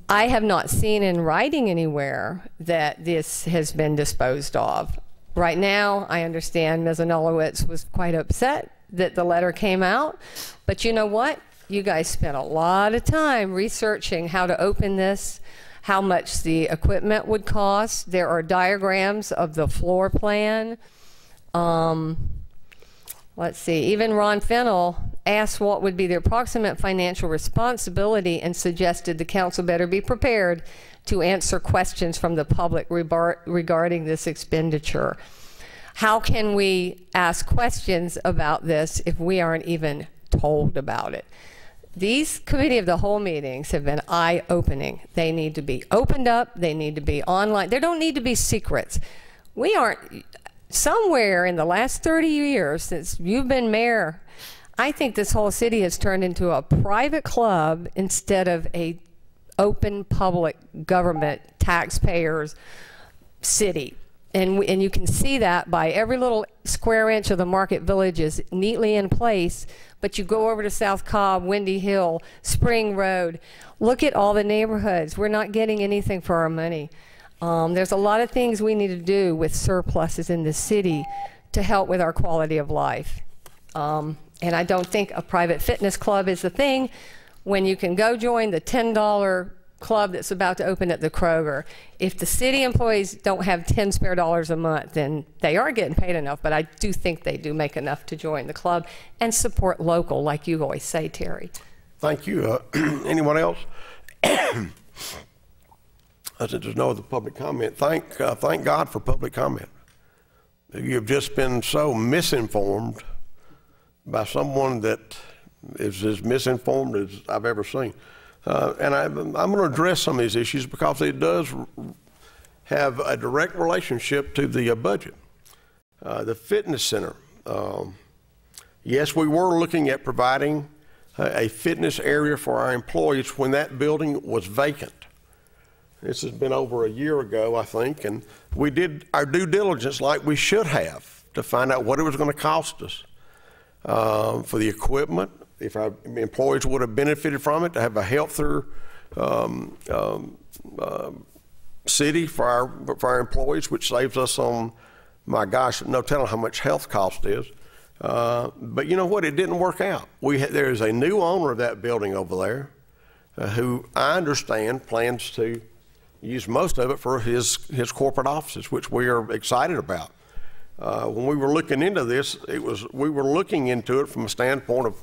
I have not seen in writing anywhere that this has been disposed of. Right now, I understand Ms. Anulowicz was quite upset that the letter came out, but you know what? You guys spent a lot of time researching how to open this, how much the equipment would cost. There are diagrams of the floor plan. Let's see, even Ron Fennell asked what would be the approximate financial responsibility and suggested the council better be prepared to answer questions from the public regarding this expenditure. How can we ask questions about this if we aren't even told about it? These Committee of the Whole meetings have been eye-opening. They need to be opened up. They need to be online. There don't need to be secrets. We aren't... Somewhere in the last 30 years since you've been mayor, I think this whole city has turned into a private club instead of a open public government taxpayers city. And you can see that by every little square inch of the Market Village is neatly in place, but you go over to South Cobb, Windy Hill, Spring Road, look at all the neighborhoods. We're not getting anything for our money. There's a lot of things we need to do with surpluses in the city to help with our quality of life. And I don't think a private fitness club is the thing when you can go join the $10 club that's about to open at the Kroger. If the city employees don't have 10 spare dollars a month, then they are getting paid enough, but I do think they do make enough to join the club and support local, like you always say, Terry. Thank you. Anyone else? There's no other public comment. Thank God for public comment. You have just been so misinformed by someone that is as misinformed as I've ever seen. And I'm going to address some of these issues because it does have a direct relationship to the budget. The fitness center. Yes, we were looking at providing a fitness area for our employees when that building was vacant. This has been over a year ago, I think, and we did our due diligence like we should have to find out what it was going to cost us for the equipment, if our employees would have benefited from it, to have a healthier city for our employees, which saves us on, my gosh, no telling how much health cost is. But you know what? It didn't work out. There is a new owner of that building over there who I understand plans to use most of it for his corporate offices, which we are excited about. When we were looking into this, we were looking into it from a standpoint of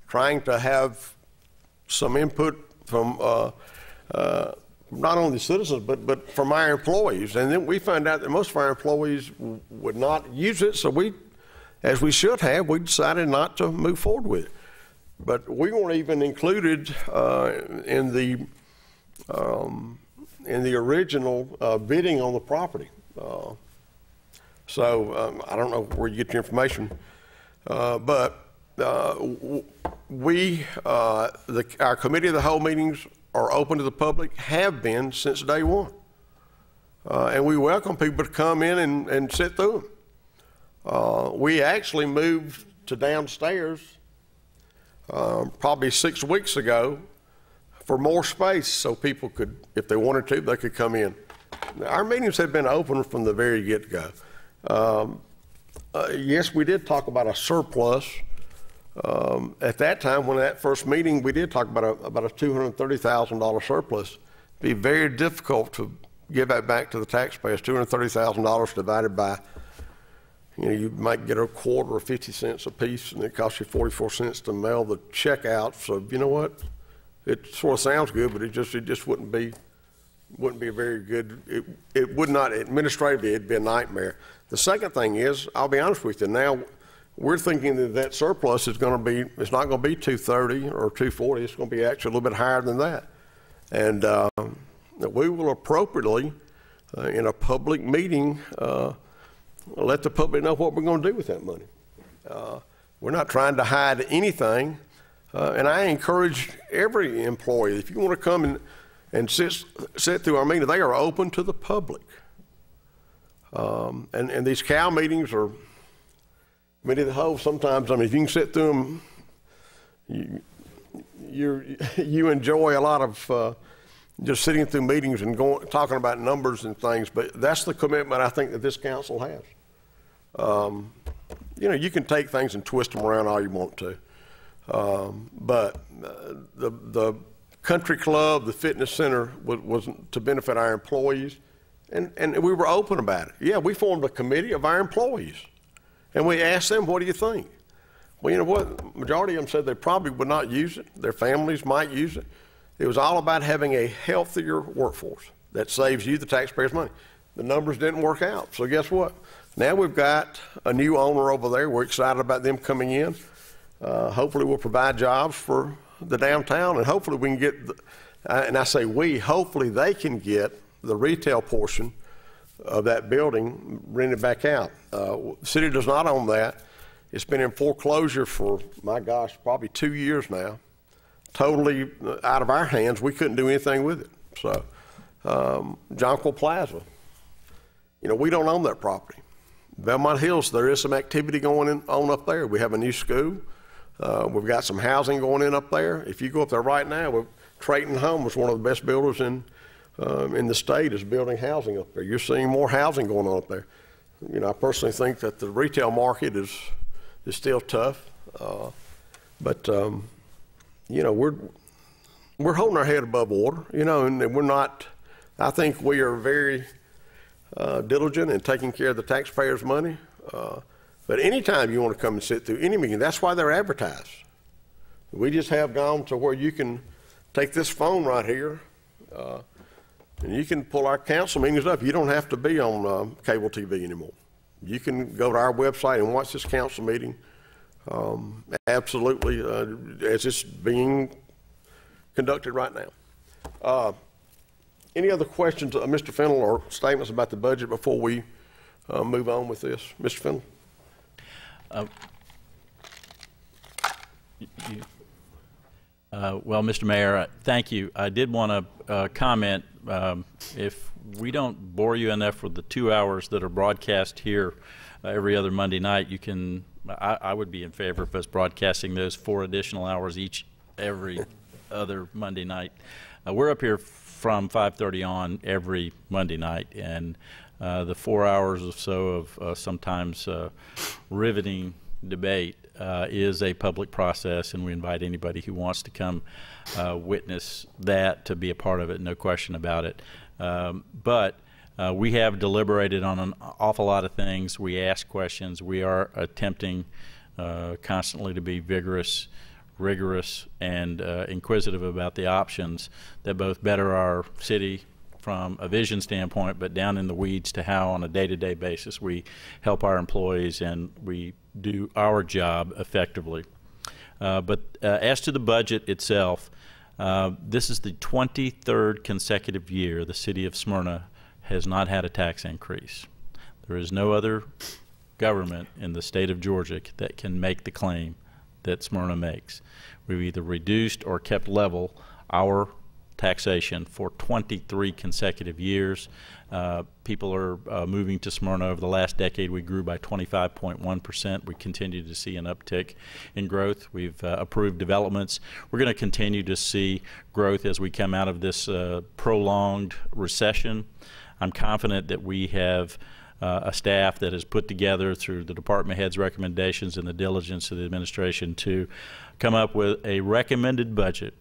trying to have some input from not only the citizens, but from our employees. And then we found out that most of our employees would not use it, so we, as we should have, we decided not to move forward with it. But we weren't even included in the original bidding on the property. So I don't know where you get your information, but our committee of the whole meetings are open to the public, have been since day one. And we welcome people to come in and sit through them. We actually moved to downstairs probably 6 weeks ago for more space so people could, if they wanted to, they could come in. Our meetings have been open from the very get-go. Yes, we did talk about a surplus. At that time, when that first meeting, we did talk about a $230,000 surplus. It'd be very difficult to give that back to the taxpayers. $230,000 divided by, you might get a quarter or 50 cents a piece, and it costs you 44 cents to mail the check out. So you know what? It sort of sounds good, but it just wouldn't be a very good. It would not administratively. It'd be a nightmare. The second thing is, I'll be honest with you. Now we're thinking that surplus is going to be. It's not going to be 230 or 240. It's going to be actually a little bit higher than that, and we will appropriately, in a public meeting, let the public know what we're going to do with that money. We're not trying to hide anything, and I encourage every employee, if you want to come and sit through our meeting, they are open to the public. And these CAL meetings are committee of the whole. Sometimes, I mean, if you can sit through them, you enjoy a lot of just sitting through meetings and talking about numbers and things. But that's the commitment I think that this council has. You can take things and twist them around all you want to, but the country club, the fitness center was to benefit our employees, and we were open about it. Yeah, we formed a committee of our employees, and we asked them, what do you think? Well, you know what? Majority of them said they probably would not use it. Their families might use it. It was all about having a healthier workforce that saves you, the taxpayers, money. The numbers didn't work out, so guess what? Now we've got a new owner over there. We're excited about them coming in. Hopefully we'll provide jobs for the downtown, and hopefully we can get, and I say we, hopefully they can get the retail portion of that building rented back out. The city does not own that. It's been in foreclosure for, my gosh, probably 2 years now. Totally out of our hands. We couldn't do anything with it. So, Jonquil Plaza, we don't own that property. Belmont Hills, there is some activity going on up there. We have a new school. We've got some housing going in up there. If you go up there right now, Trayton Homes, one of the best builders in the state, is building housing up there. You're seeing more housing going on up there. I personally think that the retail market is still tough, but we're holding our head above water, and we're not. I think we are very diligent in taking care of the taxpayers' money. But anytime you want to come and sit through any meeting, that's why they're advertised. We just have gone to where you can take this phone right here, and you can pull our council meetings up. You don't have to be on cable TV anymore. You can go to our website and watch this council meeting absolutely as it's being conducted right now. Any other questions, Mr. Fennell, or statements about the budget before we move on with this? Mr. Fennell? Well, Mr. Mayor, thank you. I did want to comment, if we don't bore you enough with the 2 hours that are broadcast here every other Monday night, I would be in favor of us broadcasting those 4 additional hours every other Monday night. we're up here from 5:30 on every Monday night, and the 4 hours or so of sometimes riveting debate is a public process, and we invite anybody who wants to come witness that to be a part of it, no question about it. But we have deliberated on an awful lot of things. We ask questions. We are attempting constantly to be vigorous, rigorous, and inquisitive about the options that both better our city from a vision standpoint, but down in the weeds to how on a day-to-day basis we help our employees and we do our job effectively. But as to the budget itself, this is the 23rd consecutive year the city of Smyrna has not had a tax increase. There is no other government in the state of Georgia that can make the claim that Smyrna makes. We've either reduced or kept level our taxation for 23 consecutive years. People are moving to Smyrna. Over the last decade, we grew by 25.1%. We continue to see an uptick in growth. We've approved developments. We're going to continue to see growth as we come out of this prolonged recession. I'm confident that we have a staff that is put together through the department head's recommendations and the diligence of the administration to come up with a recommended budget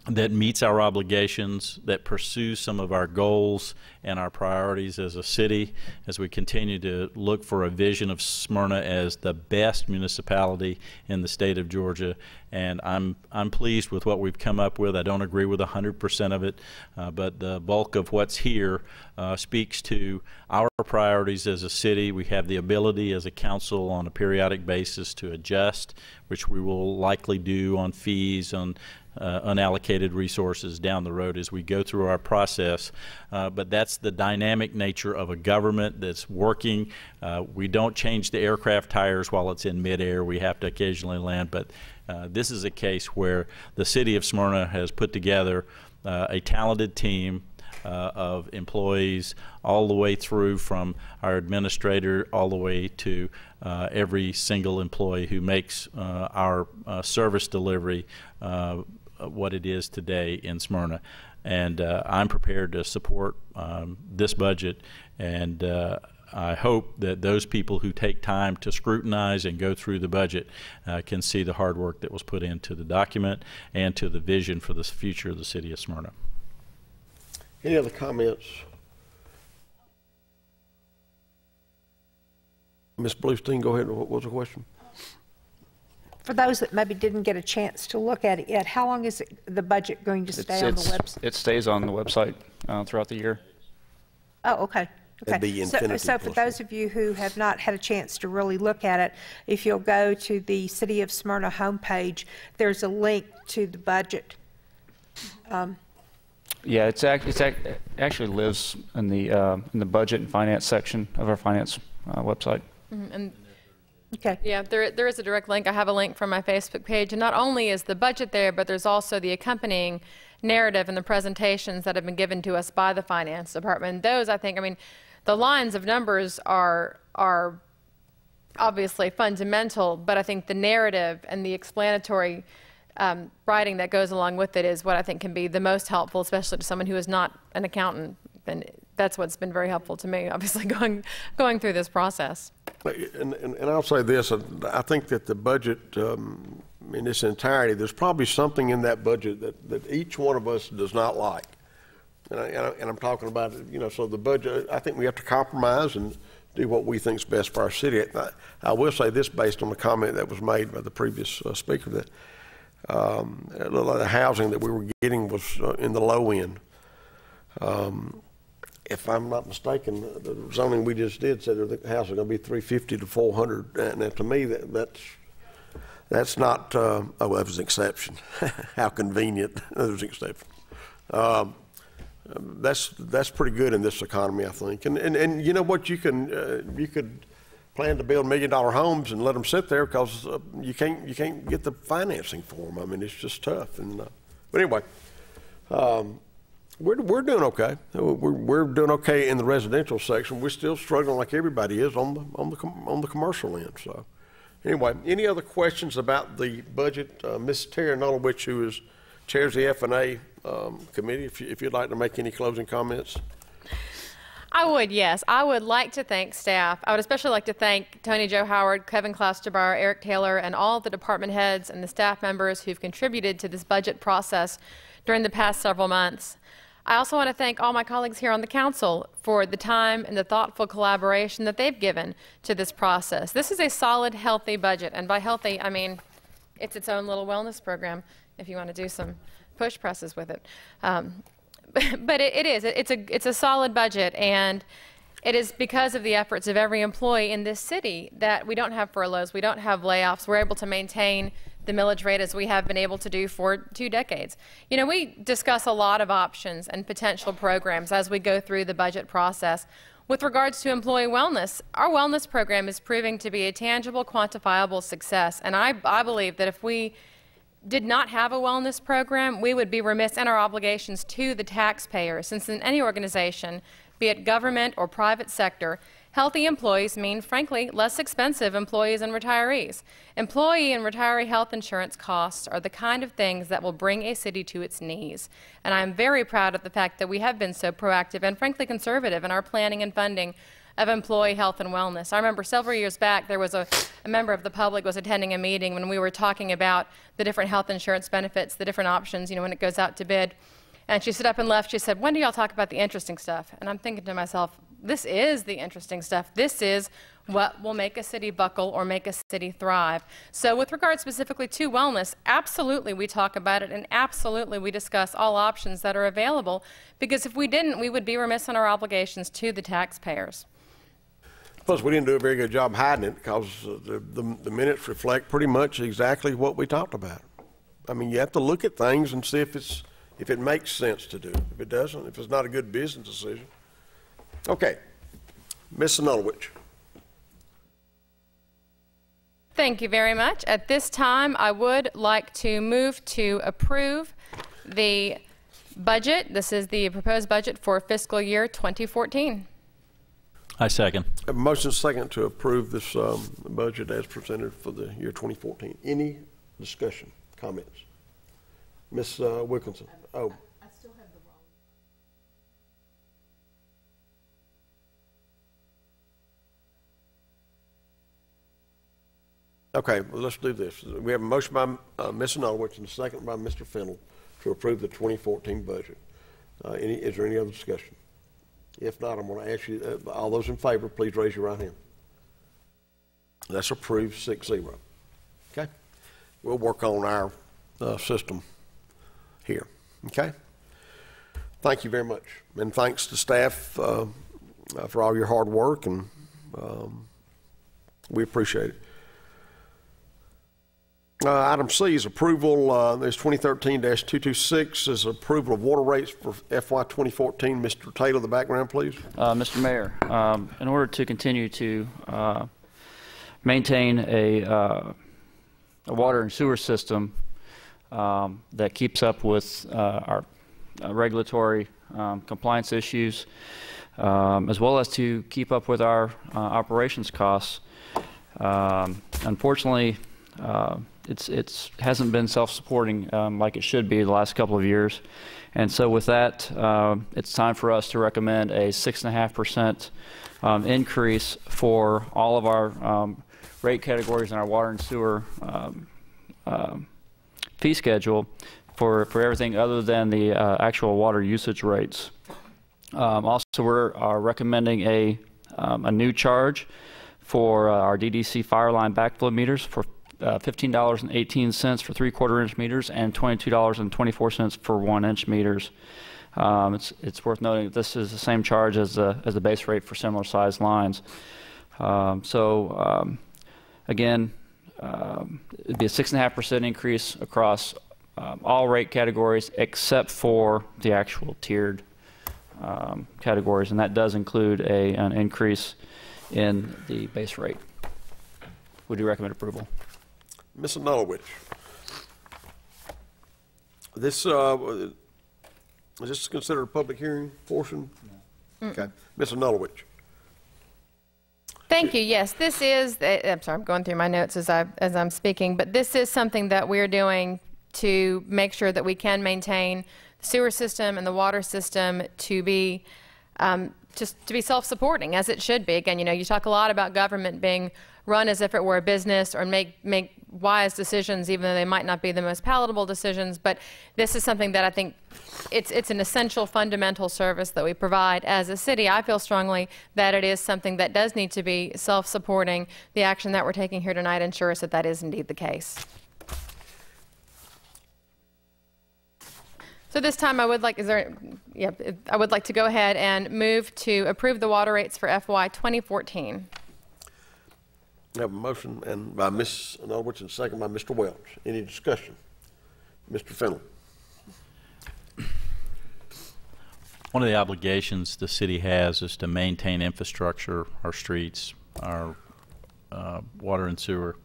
that meets our obligations, that pursues some of our goals and our priorities as a city as we continue to look for a vision of Smyrna as the best municipality in the state of Georgia. And I'm pleased with what we've come up with. I don't agree with 100% of it, but the bulk of what's here speaks to our priorities as a city. We have the ability as a council on a periodic basis to adjust, which we will likely do on fees, on unallocated resources down the road as we go through our process. But that's the dynamic nature of a government that's working. We don't change the aircraft tires while it's in midair. We have to occasionally land, but this is a case where the city of Smyrna has put together a talented team of employees all the way through from our administrator all the way to every single employee who makes our service delivery what it is today in Smyrna. And I'm prepared to support this budget, and I hope that those people who take time to scrutinize and go through the budget can see the hard work that was put into the document and to the vision for the future of the city of Smyrna. Any other comments? Ms. Bluestein, go ahead. What was the question? For those that maybe didn't get a chance to look at it yet, how long is the budget going to stay on the website? It stays on the website throughout the year. Oh, okay. It'd be infinity So for those of you who have not had a chance to really look at it, if you'll go to the City of Smyrna homepage, there's a link to the budget. Yeah, it actually lives in the budget and finance section of our finance website. Mm-hmm. And okay. Yeah, there is a direct link. I have a link from my Facebook page, and not only is the budget there, but there's also the accompanying narrative and the presentations that have been given to us by the finance department. Those, I think, I mean, the lines of numbers are obviously fundamental, but I think the narrative and the explanatory writing that goes along with it is what I think can be the most helpful, especially to someone who is not an accountant. And that's what's been very helpful to me, obviously, going through this process. And I'll say this, I think that the budget in its entirety, there's probably something in that budget that each one of us does not like. And I'm talking about, you know, so the budget, I think we have to compromise and do what we think is best for our city. I will say this based on the comment that was made by the previous speaker, that a lot of the housing that we were getting was in the low end. If I'm not mistaken, the zoning we just did said that the house is going to be 350 to 400, and to me that's not. Oh, that was an exception. How convenient! That was an exception. That's pretty good in this economy, I think. And you know what, you could plan to build $1 million homes and let them sit there because you can't get the financing for them. I mean, it's just tough. And but anyway. We're doing okay. We're doing okay in the residential section. We're still struggling like everybody is on the commercial end. So, anyway, any other questions about the budget? Ms. Terry Nulowich, who chairs the F&A committee, if you'd like to make any closing comments. I would, yes. I would like to thank staff. I would especially like to thank Tony Joe Howard, Kevin Klosterbar, Eric Taylor, and all the department heads and the staff members who've contributed to this budget process during the past several months. I also want to thank all my colleagues here on the council for the time and the thoughtful collaboration that they've given to this process. This is a solid, healthy budget, and by healthy, I mean it's its own little wellness program if you want to do some push presses with it. But it's a solid budget, and it is because of the efforts of every employee in this city that we don't have furloughs, we don't have layoffs, we're able to maintain the millage rate as we have been able to do for 2 decades. You know, we discuss a lot of options and potential programs as we go through the budget process. With regards to employee wellness, our wellness program is proving to be a tangible, quantifiable success, and I believe that if we did not have a wellness program, we would be remiss in our obligations to the taxpayer, since in any organization, be it government or private sector, healthy employees mean, frankly, less expensive employees and retirees. Employee and retiree health insurance costs are the kind of things that will bring a city to its knees. And I'm very proud of the fact that we have been so proactive and, frankly, conservative in our planning and funding of employee health and wellness. I remember several years back there was a member of the public was attending a meeting when we were talking about the different health insurance benefits, the different options, you know, when it goes out to bid. And she stood up and left. She said, "When do y'all talk about the interesting stuff?" And I'm thinking to myself, this is the interesting stuff. This is what will make a city buckle or make a city thrive. So with regard specifically to wellness, absolutely we talk about it, and absolutely we discuss all options that are available, because if we didn't, we would be remiss in our obligations to the taxpayers. Plus, we didn't do a very good job hiding it, because the minutes reflect pretty much exactly what we talked about. I mean, you have to look at things and see if it makes sense to do. If it doesn't, if it's not a good business decision. Okay, Ms. Sinulowicz. Thank you very much. At this time, I would like to move to approve the budget. This is the proposed budget for fiscal year 2014. I second. A motion second to approve this budget as presented for the year 2014. Any discussion, comments? Ms. Wilkinson. Oh. I still have the wrong. Okay, well, let's do this. We have a motion by Ms. Sinulowicz and a second by Mr. Fennell to approve the 2014 budget. Is there any other discussion? If not, I'm going to ask you, all those in favor, please raise your right hand. That's approved 6-0. Okay? We'll work on our system here. Okay? Thank you very much. And thanks to staff for all your hard work, and we appreciate it. Item C is approval, there's 2013-226 is approval of water rates for FY 2014. Mr. Taylor, the background, please. Mr. Mayor, in order to continue to maintain a water and sewer system that keeps up with our regulatory compliance issues, as well as to keep up with our operations costs, unfortunately, it hasn't been self-supporting like it should be the last couple of years. And so with that, it's time for us to recommend a 6.5% increase for all of our rate categories in our water and sewer fee schedule for everything other than the actual water usage rates. Also, we're recommending a new charge for our DDC fire line backflow meters for $15.18 for 3/4 inch meters and $22.24 for 1 inch meters. It's worth noting that this is the same charge as the base rate for similar sized lines. Again, it'd be a 6.5% increase across all rate categories except for the actual tiered categories, and that does include an increase in the base rate. Would you recommend approval? Ms. Sinulowicz, this is this considered a public hearing portion? No. Okay, Ms. Sinulowicz. Thank you. Yes, this is. I'm sorry, I'm going through my notes as I'm speaking, but this is something that we're doing to make sure that we can maintain sewer system and the water system to be just to be self-supporting, as it should be. Again, you talk a lot about government being run as if it were a business, or make wise decisions, even though they might not be the most palatable decisions. But this is something that I think it's an essential, fundamental service that we provide as a city. I feel strongly that it is something that does need to be self-supporting. The action that we're taking here tonight ensures that that is indeed the case. So this time I would like, I would like to go ahead and move to approve the water rates for FY 2014. I have a motion and by Ms. Norwich and second by Mr. Welch. Any discussion? Mr. Fennell. One of the obligations the city has is to maintain infrastructure, our streets, our water and sewer.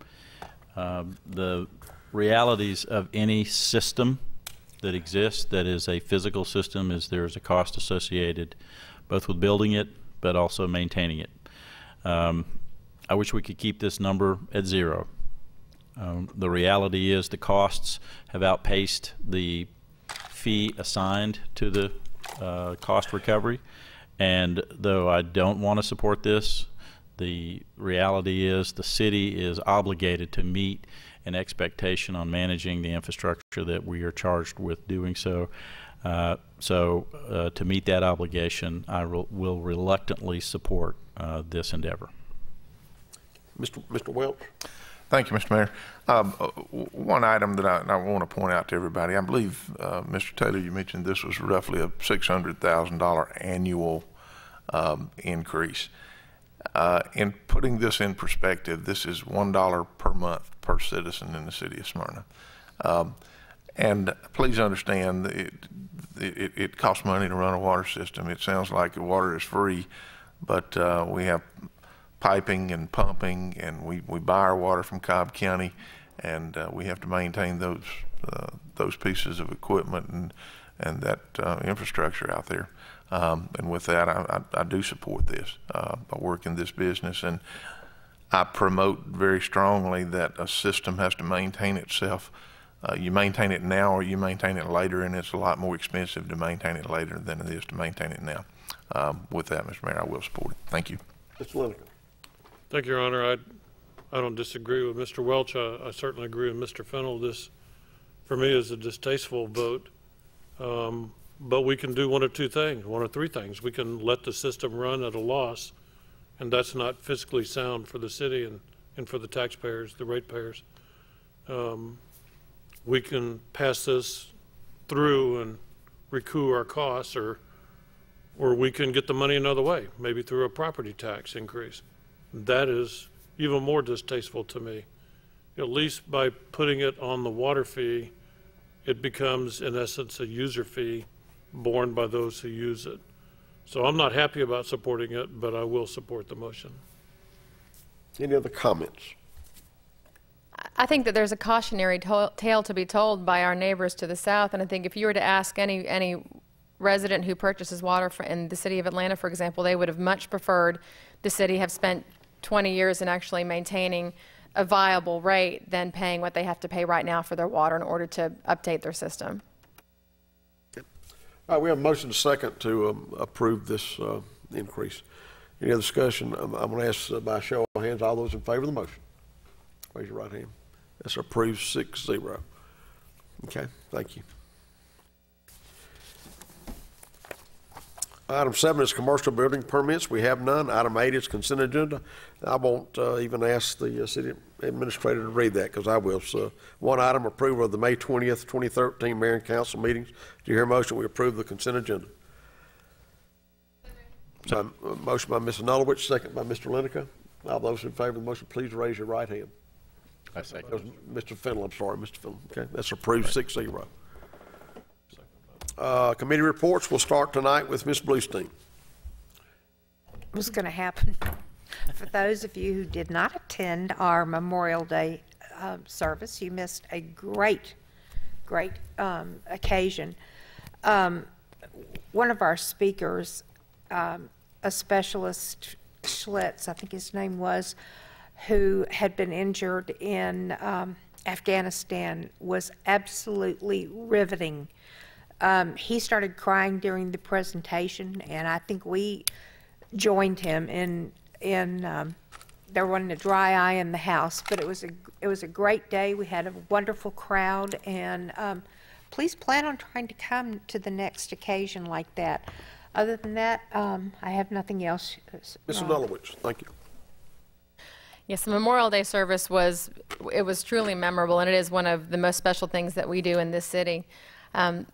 The realities of any system that exists that is a physical system is there is a cost associated both with building it but also maintaining it. I wish we could keep this number at zero. The reality is the costs have outpaced the fee assigned to the cost recovery, and though I don't want to support this, the reality is the city is obligated to meet an expectation on managing the infrastructure that we are charged with doing so. To meet that obligation, I will reluctantly support this endeavor. Mr. Welch. Thank you, Mr. Mayor. One item that I want to point out to everybody, I believe, Mr. Taylor, you mentioned this was roughly a $600,000 annual increase. In putting this in perspective, this is $1 per month per citizen in the city of Smyrna. And please understand, it costs money to run a water system. It sounds like the water is free, but we have piping and pumping, and we buy our water from Cobb County, and we have to maintain those pieces of equipment and that infrastructure out there. And with that, I do support this. I work in this business, and I promote very strongly that a system has to maintain itself. You maintain it now or you maintain it later, and it's a lot more expensive to maintain it later than it is to maintain it now. With that, Mr. Mayor, I will support it. Thank you. Mr. Lineker. Thank you, Your Honor. I don't disagree with Mr. Welch. I certainly agree with Mr. Fennell. This, for me, is a distasteful vote. But we can do one of three things. We can let the system run at a loss, and that's not fiscally sound for the city and for the taxpayers, the ratepayers. We can pass this through and recoup our costs, or we can get the money another way, maybe through a property tax increase. That is even more distasteful to me. At least by putting it on the water fee, it becomes, in essence, a user fee borne by those who use it. So I'm not happy about supporting it, but I will support the motion. Any other comments? I think that there's a cautionary tale to be told by our neighbors to the south, and I think if you were to ask any resident who purchases water in the city of Atlanta, for example, they would have much preferred the city have spent 20 years in actually maintaining a viable rate than paying what they have to pay right now for their water in order to update their system. All right, we have a motion second to approve this increase. Any other discussion? I'm going to ask by show of hands, all those in favor of the motion. Raise your right hand. That's approved 6-0. Okay, thank you. Item 7 is commercial building permits. We have none. Item 8 is consent agenda. I won't even ask the city administrator to read that because I will. So, one item, approval of the May 20th, 2013 Mayor and Council meetings. Do you hear a motion? We approve the consent agenda. So, motion by Mr. Nolowich, second by Mr. Lineker. All those in favor of the motion, please raise your right hand. I second. Mr. Fennell, I'm sorry, Mr. Fennell. Okay, that's approved 6-0. Committee reports will start tonight with Ms. Bluestein. What's going to happen? For those of you who did not attend our Memorial Day service, you missed a great occasion. One of our speakers, a specialist, Schlitz, I think his name was, who had been injured in Afghanistan, was absolutely riveting. He started crying during the presentation, and I think we joined him in there wasn't a dry eye in the house, but it was a great day. We had a wonderful crowd, and please plan on trying to come to the next occasion like that. Other than that, I have nothing else. Mrs. Dulowich, thank you. Yes, the Memorial Day service was truly memorable, and it is one of the most special things that we do in this city.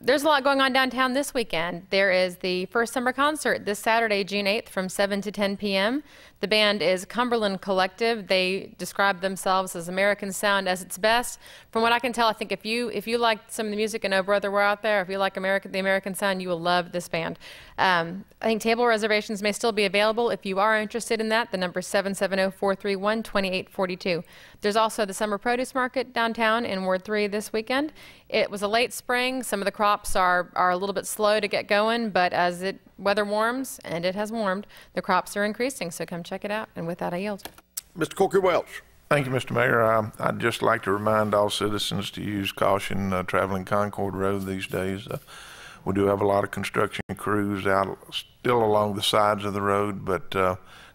There's a lot going on downtown this weekend. There is the first summer concert this Saturday, June 8th, from 7 to 10 p.m. The band is Cumberland Collective. They describe themselves as American sound as its best. From what I can tell, I think if you like some of the music in Oh Brother We're Out There, if you like the American sound, you will love this band. I think table reservations may still be available. If you are interested in that, the number is 770-431-2842. There's also the Summer Produce Market downtown in Ward 3 this weekend. It was a late spring. Some of the crops are a little bit slow to get going, but as weather warms, and it has warmed, the crops are increasing, so come check it out. And with that, I yield. Mr. Corky Welch. Thank you, Mr. Mayor. I'd just like to remind all citizens to use caution traveling Concord Road these days. We do have a lot of construction crews out still along the sides of the road, but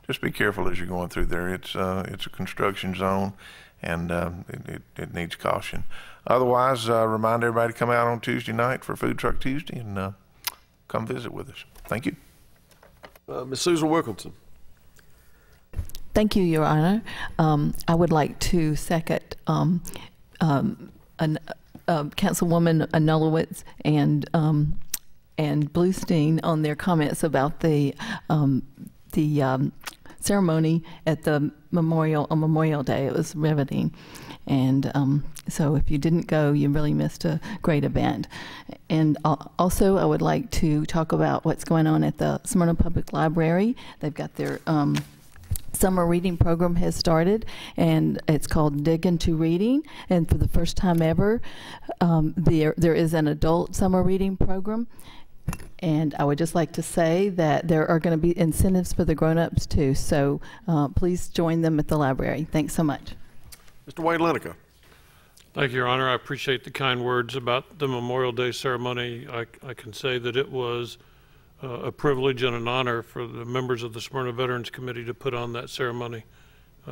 just be careful as you're going through there. It's a construction zone, and it needs caution. Otherwise, remind everybody to come out on Tuesday night for Food Truck Tuesday and come visit with us. Thank you. Ms. Susan Wilkinson. Thank you, Your Honor. I would like to second Councilwoman Anulowicz and Bluestein on their comments about the ceremony at the on Memorial Day. It was riveting. And so if you didn't go, you really missed a great event. And also, I would like to talk about what's going on at the Smyrna Public Library. They've got their summer reading program has started, and it's called Dig Into Reading. And for the first time ever, there is an adult summer reading program. And I would just like to say that there are going to be incentives for the grown-ups too. So please join them at the library. Thanks so much. Mr. Wayne Lineker. Thank you, Your Honor. I appreciate the kind words about the Memorial Day ceremony. I can say that it was a privilege and an honor for the members of the Smyrna Veterans Committee to put on that ceremony.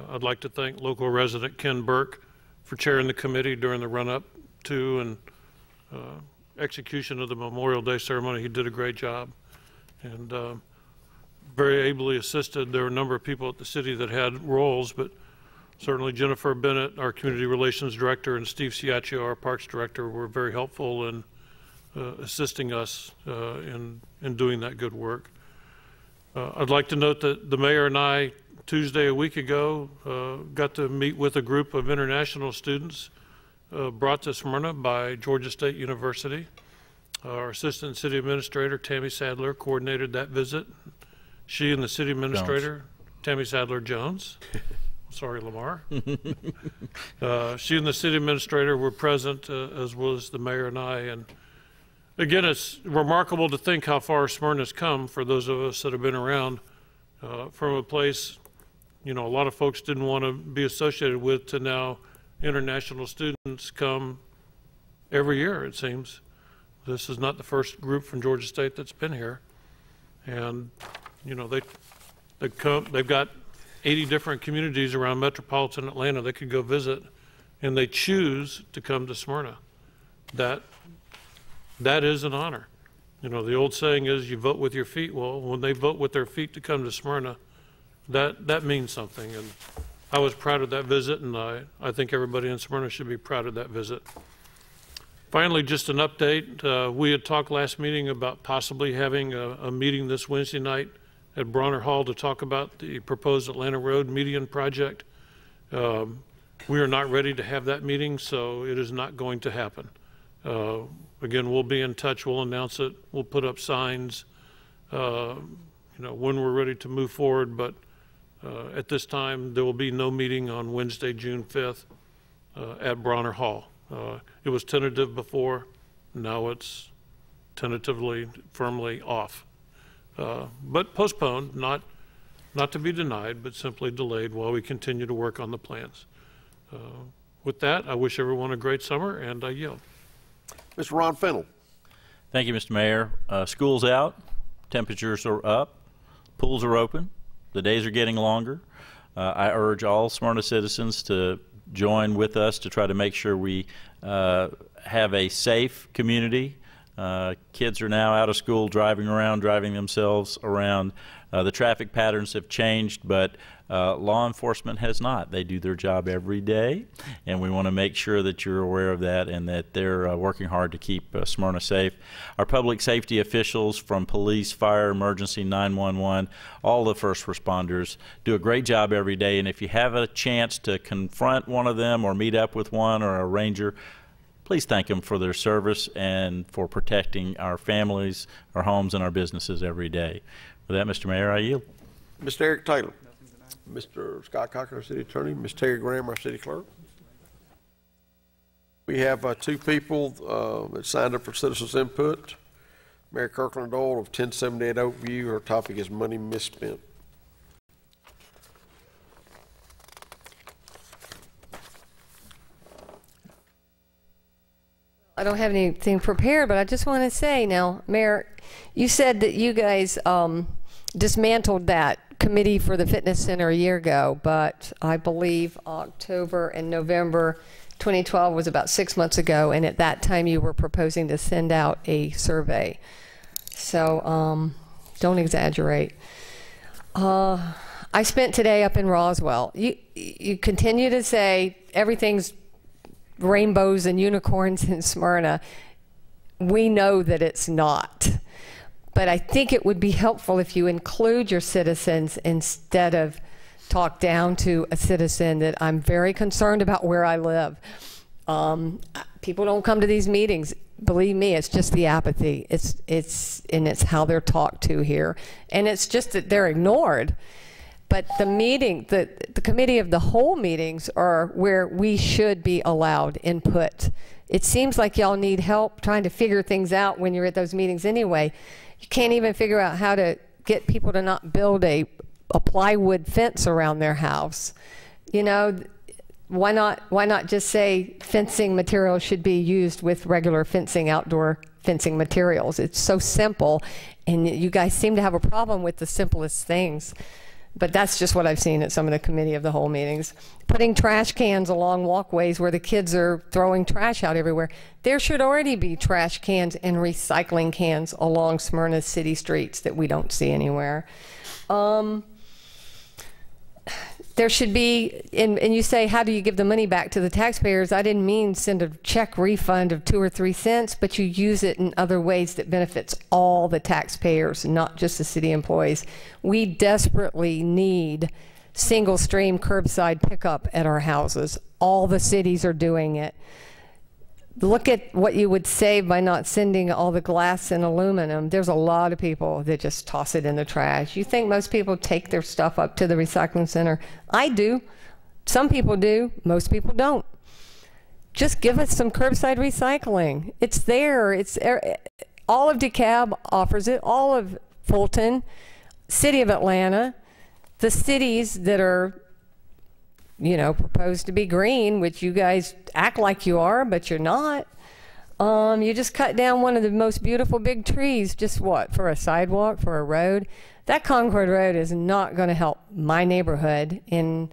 I'd like to thank local resident Ken Burke for chairing the committee during the run-up to and execution of the Memorial Day ceremony. He did a great job and very ably assisted. There were a number of people at the city that had roles, but certainly Jennifer Bennett, our Community Relations Director, and Steve Ciaccio, our Parks Director, were very helpful in assisting us in doing that good work. I'd like to note that the mayor and I, Tuesday a week ago, got to meet with a group of international students brought to Smyrna by Georgia State University. Our Assistant City Administrator, Tammy Sadler, coordinated that visit. She and the City Administrator, Tammy Sadler Jones. Sorry, Lamar. She and the City Administrator were present, as was the mayor and I. And again, it's remarkable to think how far Smyrna's come for those of us that have been around from a place, a lot of folks didn't want to be associated with, to now international students come every year, it seems. This is not the first group from Georgia State that's been here. And, they've got 80 different communities around metropolitan Atlanta they could go visit, and they choose to come to Smyrna. That is an honor. The old saying is you vote with your feet. Well, when they vote with their feet to come to Smyrna, that means something. And I was proud of that visit, and I think everybody in Smyrna should be proud of that visit. Finally, just an update. We had talked last meeting about possibly having a meeting this Wednesday night at Bronner Hall to talk about the proposed Atlanta Road median project. We are not ready to have that meeting, so it is not going to happen. Again, we'll be in touch. We'll announce it. We'll put up signs, when we're ready to move forward. But at this time, there will be no meeting on Wednesday, June 5th at Bronner Hall. It was tentative before. Now it's tentatively, firmly off. But postponed, not to be denied, but simply delayed while we continue to work on the plans. With that, I wish everyone a great summer, and I yield. Mr. Ron Fennell. Thank you, Mr. Mayor. School's out, temperatures are up, pools are open, the days are getting longer. I urge all Smyrna citizens to join with us to try to make sure we have a safe community. Kids are now out of school driving themselves around. The traffic patterns have changed, but law enforcement has not. They do their job every day, and we want to make sure that you're aware of that and that they're working hard to keep Smyrna safe. Our public safety officials from police, fire, emergency, 911, all the first responders do a great job every day, and if you have a chance to confront one of them or meet up with one or a ranger, please thank them for their service and for protecting our families, our homes, and our businesses every day. With that, Mr. Mayor, I yield. Mr. Eric Taylor. Mr. Scott Cocker, our city attorney. Ms. Terry Graham, our city clerk. We have two people that signed up for citizens input. Mary Kirkland Doyle of 1078 Oakview. Her topic is money misspent. I don't have anything prepared, but I just want to say now, Mayor, you said that you guys dismantled that committee for the fitness center a year ago, but I believe October and November 2012 was about 6 months ago, and at that time you were proposing to send out a survey. So don't exaggerate. I spent today up in Roswell. You continue to say everything's rainbows and unicorns in Smyrna. We know that it's not. But I think it would be helpful if you include your citizens instead of talk down to a citizen that I'm very concerned about where I live. People don't come to these meetings. Believe me, it's just the apathy. It's how they're talked to here. And it's just that they're ignored. But the meeting, the committee of the whole meetings are where we should be allowed input. It seems like y'all need help trying to figure things out when you're at those meetings anyway. You can't even figure out how to get people to not build a plywood fence around their house. You know, why not just say fencing materials should be used with regular fencing, outdoor fencing materials? It's so simple, and you guys seem to have a problem with the simplest things. But that's just what I've seen at some of the committee of the whole meetings. Putting trash cans along walkways where the kids are throwing trash out everywhere. There should already be trash cans and recycling cans along Smyrna's city streets that we don't see anywhere. There should be, and you say, how do you give the money back to the taxpayers? I didn't mean send a check refund of 2 or 3 cents, but you use it in other ways that benefits all the taxpayers, not just the city employees. We desperately need single stream curbside pickup at our houses. All the cities are doing it. Look at what you would save by not sending all the glass and aluminum. There's a lot of people that just toss it in the trash. You think most people take their stuff up to the recycling center? I do. Some people do. Most people don't. Just give us some curbside recycling. It's there. It's all of DeKalb offers it. All of Fulton, City of Atlanta, the cities that are, you know, proposed to be green, which you guys act like you are, but you're not. You just cut down one of the most beautiful big trees, just what, for a sidewalk, for a road? That Concord Road is not going to help my neighborhood, and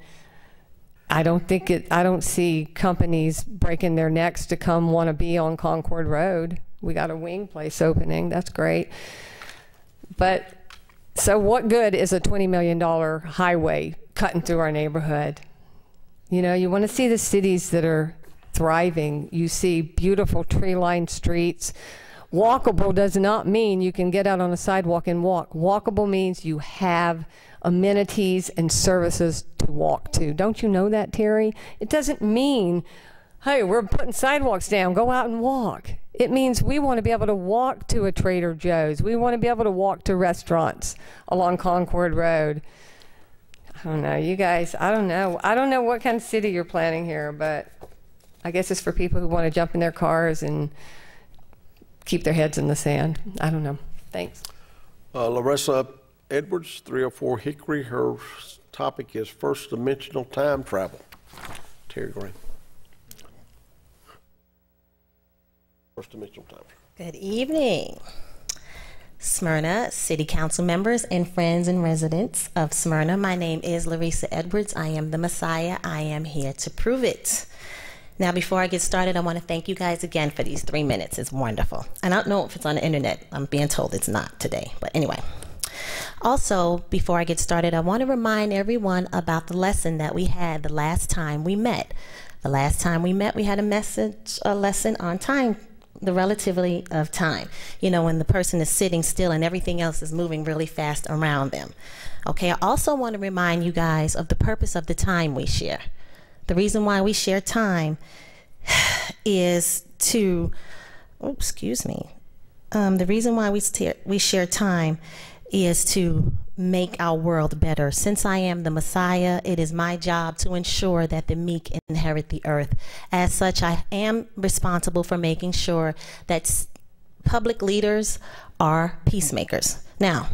I don't see companies breaking their necks to come want to be on Concord Road. We got a wing place opening, that's great. But so what good is a $20 million highway cutting through our neighborhood? You know, you want to see the cities that are thriving. You see beautiful tree-lined streets. Walkable does not mean you can get out on a sidewalk and walk. Walkable means you have amenities and services to walk to. Don't you know that, Terry? It doesn't mean, hey, we're putting sidewalks down, go out and walk. It means we want to be able to walk to a Trader Joe's. We want to be able to walk to restaurants along Concord Road. I don't know, you guys, I don't know what kind of city you're planning here, but I guess it's for people who want to jump in their cars and keep their heads in the sand. I don't know. Thanks. Larissa Edwards, 304 Hickory. Her topic is first dimensional time travel. Terry Graham. First Dimensional Times. Good evening, Smyrna City Council members and friends and residents of Smyrna. My name is Larissa Edwards. I am the Messiah. I am here to prove it. Now, before I get started, I want to thank you guys again for these 3 minutes. It's wonderful. I don't know if it's on the internet. I'm being told it's not today, but anyway. Also, before I get started, I want to remind everyone about the lesson that we had the last time we met. The last time we met, we had a lesson on time, the relativity of time. You know, when the person is sitting still and everything else is moving really fast around them. Okay, I also want to remind you guys of the purpose of the time we share. The reason why we share time is to, the reason why we share time is to make our world better. Since I am the Messiah, it is my job to ensure that the meek inherit the earth. As such, I am responsible for making sure that public leaders are peacemakers. Now,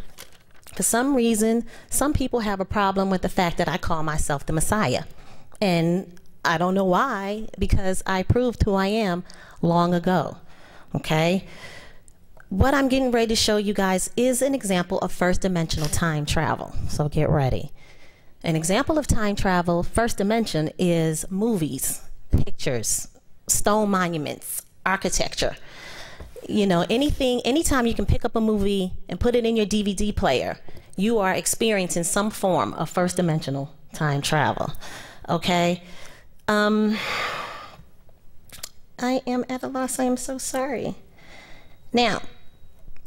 for some reason, some people have a problem with the fact that I call myself the Messiah. And I don't know why, because I proved who I am long ago, okay? What I'm getting ready to show you guys is an example of first dimensional time travel, so get ready. An example of time travel, first dimension, is movies, pictures, stone monuments, architecture. You know, anytime you can pick up a movie and put it in your DVD player, you are experiencing some form of first dimensional time travel. Okay, I am at a loss. I am so sorry. Now,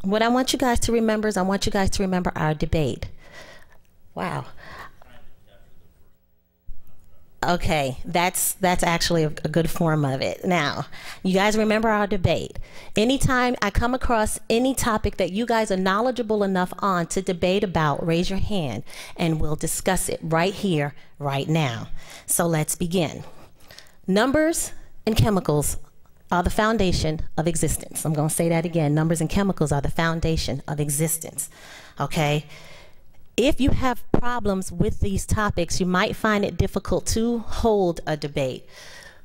what I want you guys to remember is I want you guys to remember our debate. Wow. Okay, that's actually a good form of it. Now, you guys remember our debate. Anytime I come across any topic that you guys are knowledgeable enough on to debate about, raise your hand and we'll discuss it right here, right now. So let's begin. Numbers and chemicals are the foundation of existence. I'm going to say that again. Numbers and chemicals are the foundation of existence. Okay? If you have problems with these topics, you might find it difficult to hold a debate.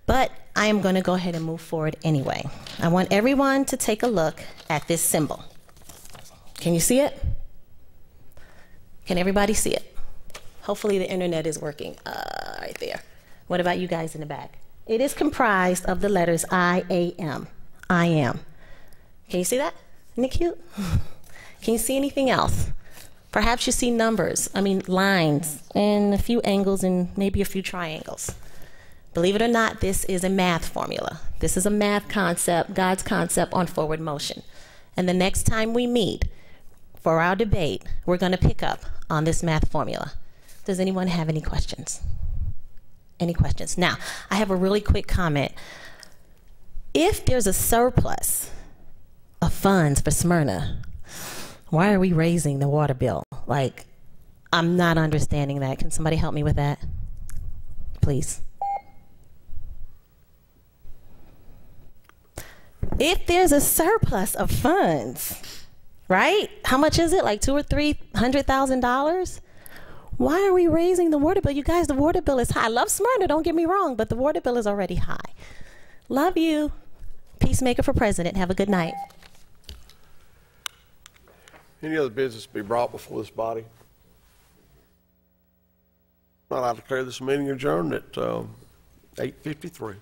But I am going to go ahead and move forward anyway. I want everyone to take a look at this symbol. Can you see it? Can everybody see it? Hopefully the internet is working right there. What about you guys in the back? It is comprised of the letters I-A-M. I am. Can you see that? Isn't it cute? Can you see anything else? Perhaps you see numbers, lines, and a few angles and maybe a few triangles. Believe it or not, this is a math formula. This is a math concept, God's concept on forward motion. And the next time we meet for our debate, we're going to pick up on this math formula. Does anyone have any questions? Any questions? Now, I have a really quick comment. If there's a surplus of funds for Smyrna, why are we raising the water bill? Like, I'm not understanding that. Can somebody help me with that? Please. If there's a surplus of funds, right? How much is it? Like $200,000 or $300,000? Why are we raising the water bill? You guys, the water bill is high. I love Smyrna, don't get me wrong, but the water bill is already high. Love you. Peacemaker for president. Have a good night. Any other business to be brought before this body? Not, I declare this meeting adjourned at 8:53.